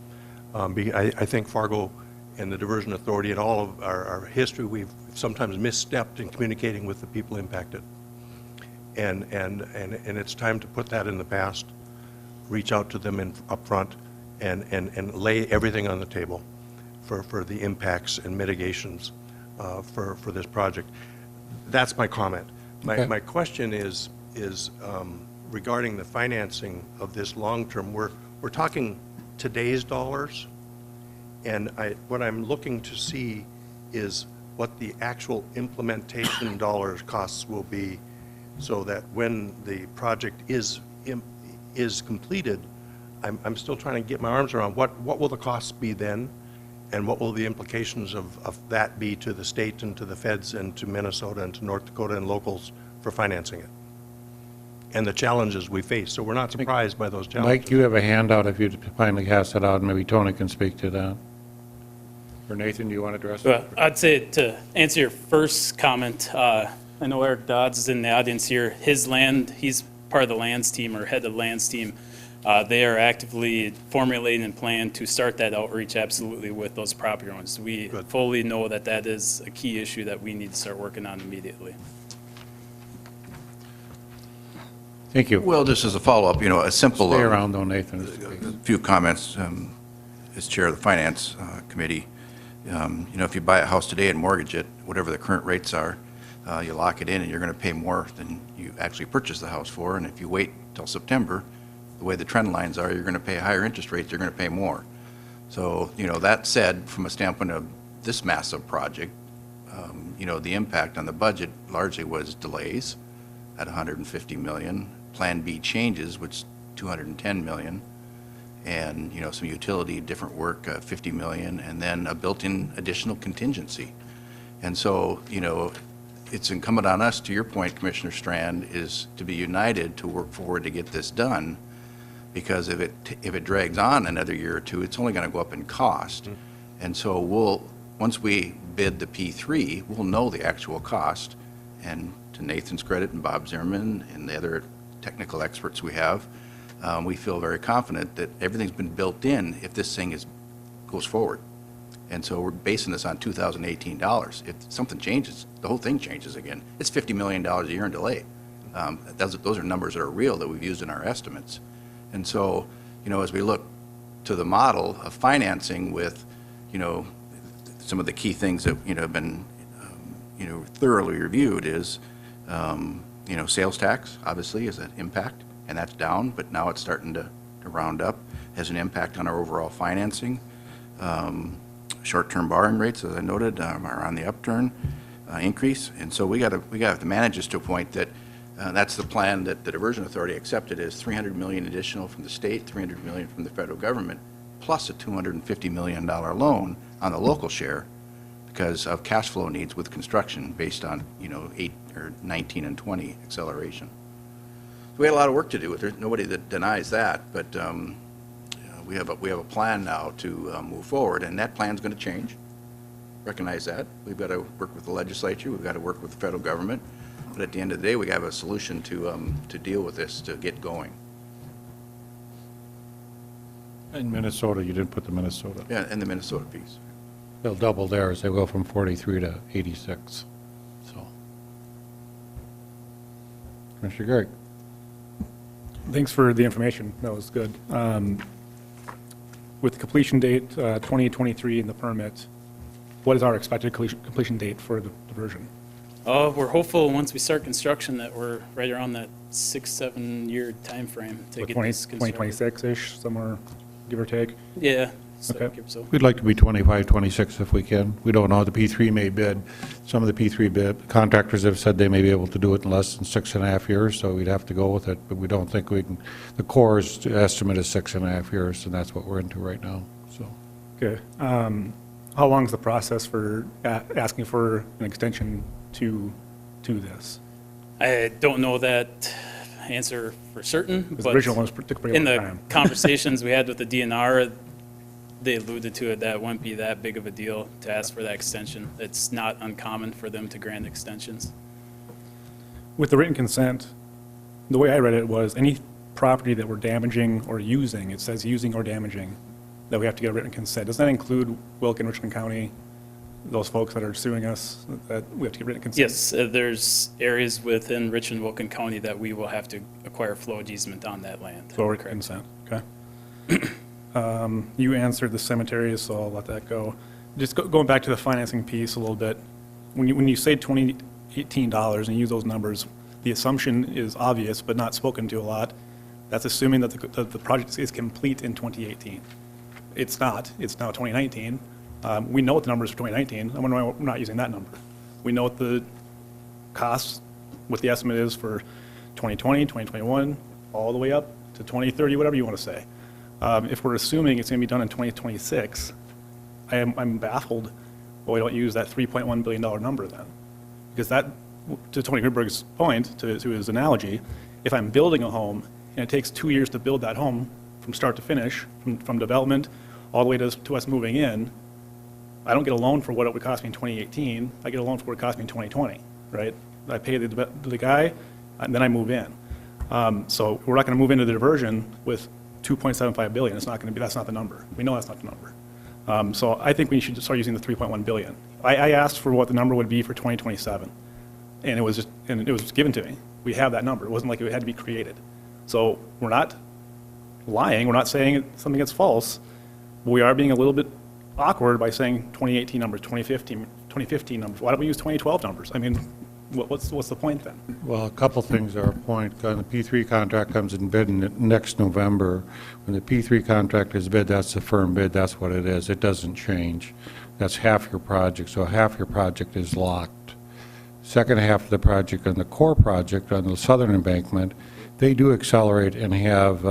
I think Fargo and the Diversion Authority and all of our history, we've sometimes misstepped in communicating with the people impacted. And it's time to put that in the past, reach out to them up front, and lay everything on the table for the impacts and mitigations for this project. That's my comment. My question is regarding the financing of this long-term. We're talking today's dollars, and what I'm looking to see is what the actual implementation dollars costs will be, so that when the project is completed, I'm still trying to get my arms around what will the costs be then, and what will the implications of that be to the state and to the feds and to Minnesota and to North Dakota and locals for financing it, and the challenges we face. So we're not surprised by those challenges.
Mike, you have a handout if you'd finally cast it out, and maybe Tony can speak to that. Or Nathan, do you want to address
Well,
it?
I'd say to answer your first comment, I know Eric Dodds is in the audience here. His land, he's part of the lands team or head of the lands team. They are actively formulating a plan to start that outreach absolutely with those property owners. We fully know that that is a key issue that we need to start working on immediately.
Thank you.
Well, just as a follow-up, a simple...
Stay around though, Nathan.
A few comments as chair of the Finance Committee. If you buy a house today and mortgage it, whatever the current rates are, you lock it in and you're going to pay more than you actually purchased the house for. And if you wait till September, the way the trend lines are, you're going to pay higher interest rates, you're going to pay more. So, that said, from a standpoint of this massive project, the impact on the budget largely was delays at $150 million, Plan B changes, which $210 million, and, some utility, different work, $50 million, and then a built-in additional contingency. And so, it's incumbent on us, to your point, Commissioner Strand, is to be united to work forward to get this done, because if it drags on another year or two, it's only going to go up in cost. And so once we bid the P3, we'll know the actual cost, and to Nathan's credit and Bob Zimmerman and the other technical experts we have, we feel very confident that everything's been built in if this thing goes forward. And so we're basing this on 2018 dollars. If something changes, the whole thing changes again. It's $50 million a year in delay. Those are numbers that are real that we've used in our estimates. And so, as we look to the model of financing with, some of the key things that, have been, thoroughly reviewed is, sales tax, obviously, is an impact, and that's down, but now it's starting to round up, has an impact on our overall financing. Short-term borrowing rates, as I noted, are on the upturn increase, and so we got to manage this to a point that that's the plan that the Diversion Authority accepted, is $300 million additional from the state, $300 million from the federal government, plus a $250 million loan on the local share because of cash flow needs with construction based on 19 and 20 acceleration. So we had a lot of work to do. There's nobody that denies that, but we have a plan now to move forward, and that plan's going to change. Recognize that. We've got to work with the legislature. We've got to work with the federal government. But at the end of the day, we have a solution to deal with this, to get going.
In Minnesota, you didn't put the Minnesota.
Yeah, and the Minnesota piece.
They'll double theirs. They go from 43 to 86. So, Commissioner Gregg.
Thanks for the information. That was good. With the completion date, 2023 in the permit, what is our expected completion date for the diversion?
We're hopeful once we start construction that we're right around that 6-7 year time frame to get this constructed.
2026-ish, somewhere, give or take?
Yeah.
Okay.
We'd like to be 25, 26 if we can. We don't know. The P3 may bid. Some of the P3 bid contractors have said they may be able to do it in less than 6.5 years, so we'd have to go with it. But we don't think we can. The Corps' estimate is 6.5 years, and that's what we're into right now. So.
Okay. How long is the process for asking for an extension to this?
I don't know that answer for certain, but
the original one was particularly
in the conversations we had with the DNR, they alluded to it that it wouldn't be that big of a deal to ask for that extension. It's not uncommon for them to grant extensions.
With the written consent, the way I read it was any property that we're damaging or using, it says using or damaging, that we have to get a written consent. Does that include Wilk and Richland County, those folks that are suing us, that we have to get written consent?
Yes, there's areas within Richland, Wilkin County that we will have to acquire flowage easement on that land.
So written consent, okay. You answered the cemeteries, so I'll let that go. Just going back to the financing piece a little bit, when you say $2018 and you use those numbers, the assumption is obvious but not spoken to a lot. That's assuming that the project is complete in 2018. It's not. It's now 2019. We know what the numbers for 2019. I wonder why we're not using that number. We know what the costs, what the estimate is for 2020, 2021, all the way up to 2030, whatever you want to say. If we're assuming it's going to be done in 2026, I'm baffled why we don't use that $3.1 billion number then. Because that, to Tony Greenberg's point, to his analogy, if I'm building a home and it takes 2 years to build that home from start to finish, from development all the way to us moving in, I don't get a loan for what it would cost me in 2018. I get a loan for what it cost me in 2020, right? I pay the guy, and then I move in. So we're not going to move into the diversion with $2.75 billion. It's not going to be. That's not the number. We know that's not the number. So I think we should start using the $3.1 billion. I asked for what the number would be for 2027, and it was given to me. We have that number. It wasn't like it had to be created. So we're not lying. We're not saying something that's false. We are being a little bit awkward by saying 2018 numbers, 2015 numbers. Why don't we use 2012 numbers? I mean, What's the point then?
Well, a couple things are a point. The P3 contract comes in bid next November. When the P3 contract is bid, that's the firm bid, that's what it is. It doesn't change. That's half your project, so half your project is locked. Second half of the project on the core project on the southern embankment, they do accelerate and have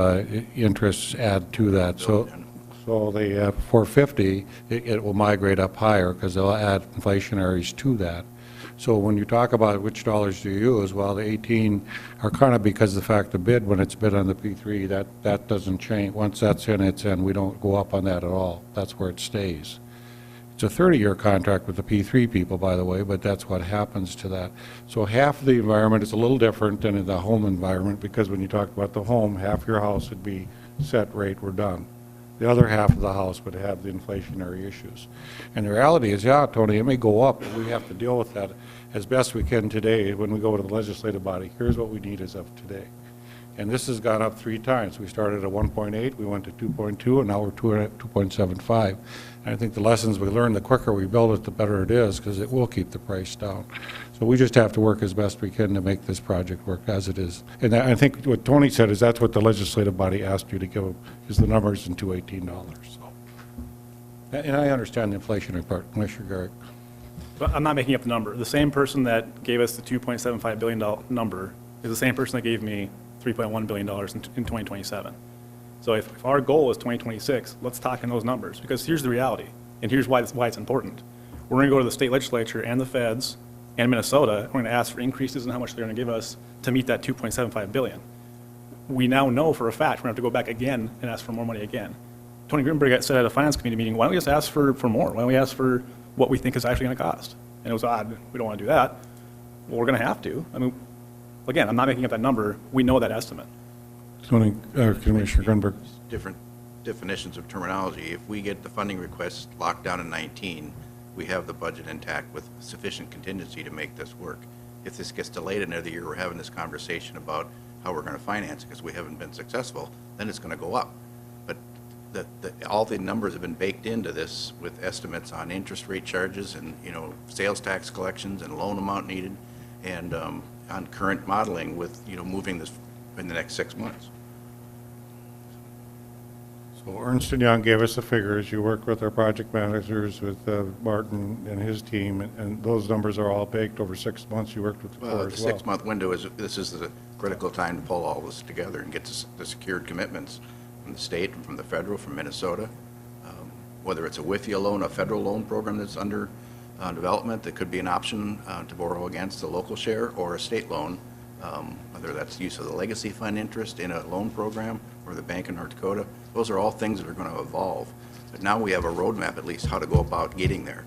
interests add to that. So the 450, it will migrate up higher because they'll add inflationaries to that. So when you talk about which dollars do you use, well, the 18 are kind of because of the fact the bid, when it's bid on the P3, that doesn't change. Once that's in, it's in. We don't go up on that at all. That's where it stays. It's a 30-year contract with the P3 people, by the way, but that's what happens to that. So half of the environment is a little different than in the home environment, because when you talk about the home, half your house would be set rate, we're done. The other half of the house would have the inflationary issues. And the reality is, yeah, Tony, it may go up, but we have to deal with that as best we can today when we go to the legislative body. Here's what we need as of today. And this has gone up 3 times. We started at 1.8, we went to 2.2, and now we're at 2.75. And I think the lessons we learn, the quicker we build it, the better it is, because it will keep the price down. So we just have to work as best we can to make this project work as it is. And I think what Tony said is that's what the legislative body asked you to give them, is the numbers in $218. So. And I understand the inflationary part, Commissioner Garrick.
But I'm not making up the number. The same person that gave us the $2.75 billion number is the same person that gave me $3.1 billion in 2027. So if our goal is 2026, let's talk in those numbers, because here's the reality, and here's why it's important. We're going to go to the state legislature and the feds and Minnesota. We're going to ask for increases in how much they're going to give us to meet that $2.75 billion. We now know for a fact we're going to have to go back again and ask for more money again. Tony Greenberg said at a finance committee meeting, why don't we just ask for more? Why don't we ask for what we think is actually going to cost? And it was odd. We don't want to do that. Well, we're going to have to. I mean, again, I'm not making up that number. We know that estimate.
Tony, Commissioner Greenberg.
Different definitions of terminology. If we get the funding request locked down in 19, we have the budget intact with sufficient contingency to make this work. If this gets delayed another year, we're having this conversation about how we're going to finance it because we haven't been successful, then it's going to go up. But all the numbers have been baked into this with estimates on interest rate charges and, sales tax collections and loan amount needed, and on current modeling with, moving this in the next 6 months.
So Ernst & Young gave us the figures. You worked with our project managers, with Martin and his team, and those numbers are all baked over 6 months. You worked with the Corps as well.
The 6-month window this is the critical time to pull all this together and get the secured commitments from the state and from the federal, from Minnesota. Whether it's a WIFIA loan, a federal loan program that's under development that could be an option to borrow against the local share, or a state loan, whether that's use of the legacy fund interest in a loan program or the Bank of North Dakota. Those are all things that are going to evolve. But now we have a roadmap, at least, how to go about getting there.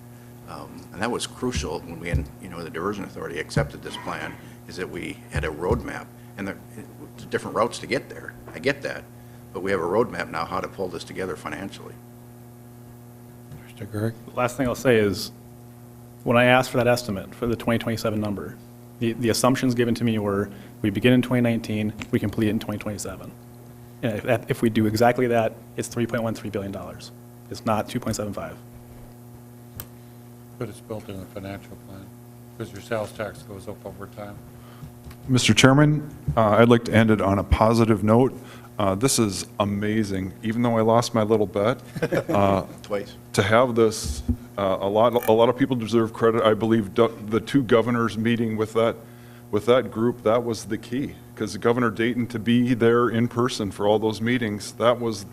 And that was crucial when we, the Diversion Authority accepted this plan, is that we had a roadmap, and there are different routes to get there. I get that. But we have a roadmap now how to pull this together financially.
Mr. Garrick?
The last thing I'll say is, when I asked for that estimate for the 2027 number, the assumptions given to me were, we begin in 2019, we complete it in 2027. And if we do exactly that, it's $3.13 billion. It's not 2.75.
But it's built in the financial plan, because your sales tax goes up over time.
Mr. Chairman, I'd like to end it on a positive note. This is amazing, even though I lost my little bet.
Twice.
To have this, a lot of people deserve credit. I believe the 2 governors meeting with that group, that was the key, because Governor Dayton, to be there in person for all those meetings, that was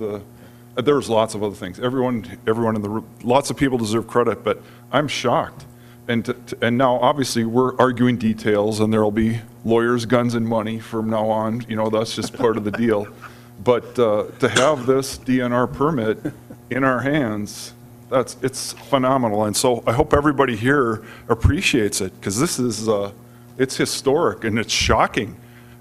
there's lots of other things. Everyone in the room, lots of people deserve credit, but I'm shocked. And now, obviously, we're arguing details, and there'll be lawyers, guns, and money from now on. That's just part of the deal. But to have this DNR permit in our hands, it's phenomenal. And so I hope everybody here appreciates it, because this is it's historic and it's shocking.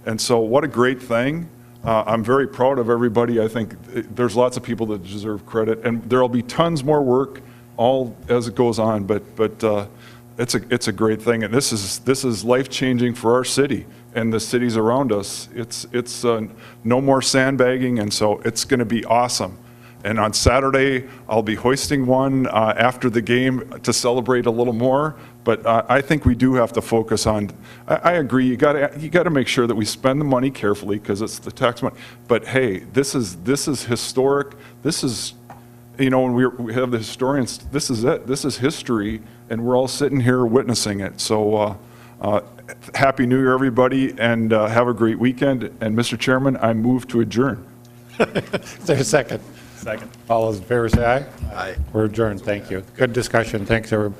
And so what a great thing. I'm very proud of everybody. I think there's lots of people that deserve credit, and there'll be tons more work all as it goes on. But it's a great thing, and this is life-changing for our city and the cities around us. It's no more sandbagging, and so it's going to be awesome. And on Saturday, I'll be hoisting one after the game to celebrate a little more. But I think we do have to focus on, I agree, you got to make sure that we spend the money carefully because it's the tax money. But hey, this is historic. This is, you know, when we have the historians, this is it. This is history, and we're all sitting here witnessing it. So Happy New Year, everybody, and have a great weekend. And Mr. Chairman, I move to adjourn.
Is there a second?
Second.
All those in favor say aye.
Aye.
We're adjourned. Thank you. Good discussion. Thanks, everyone.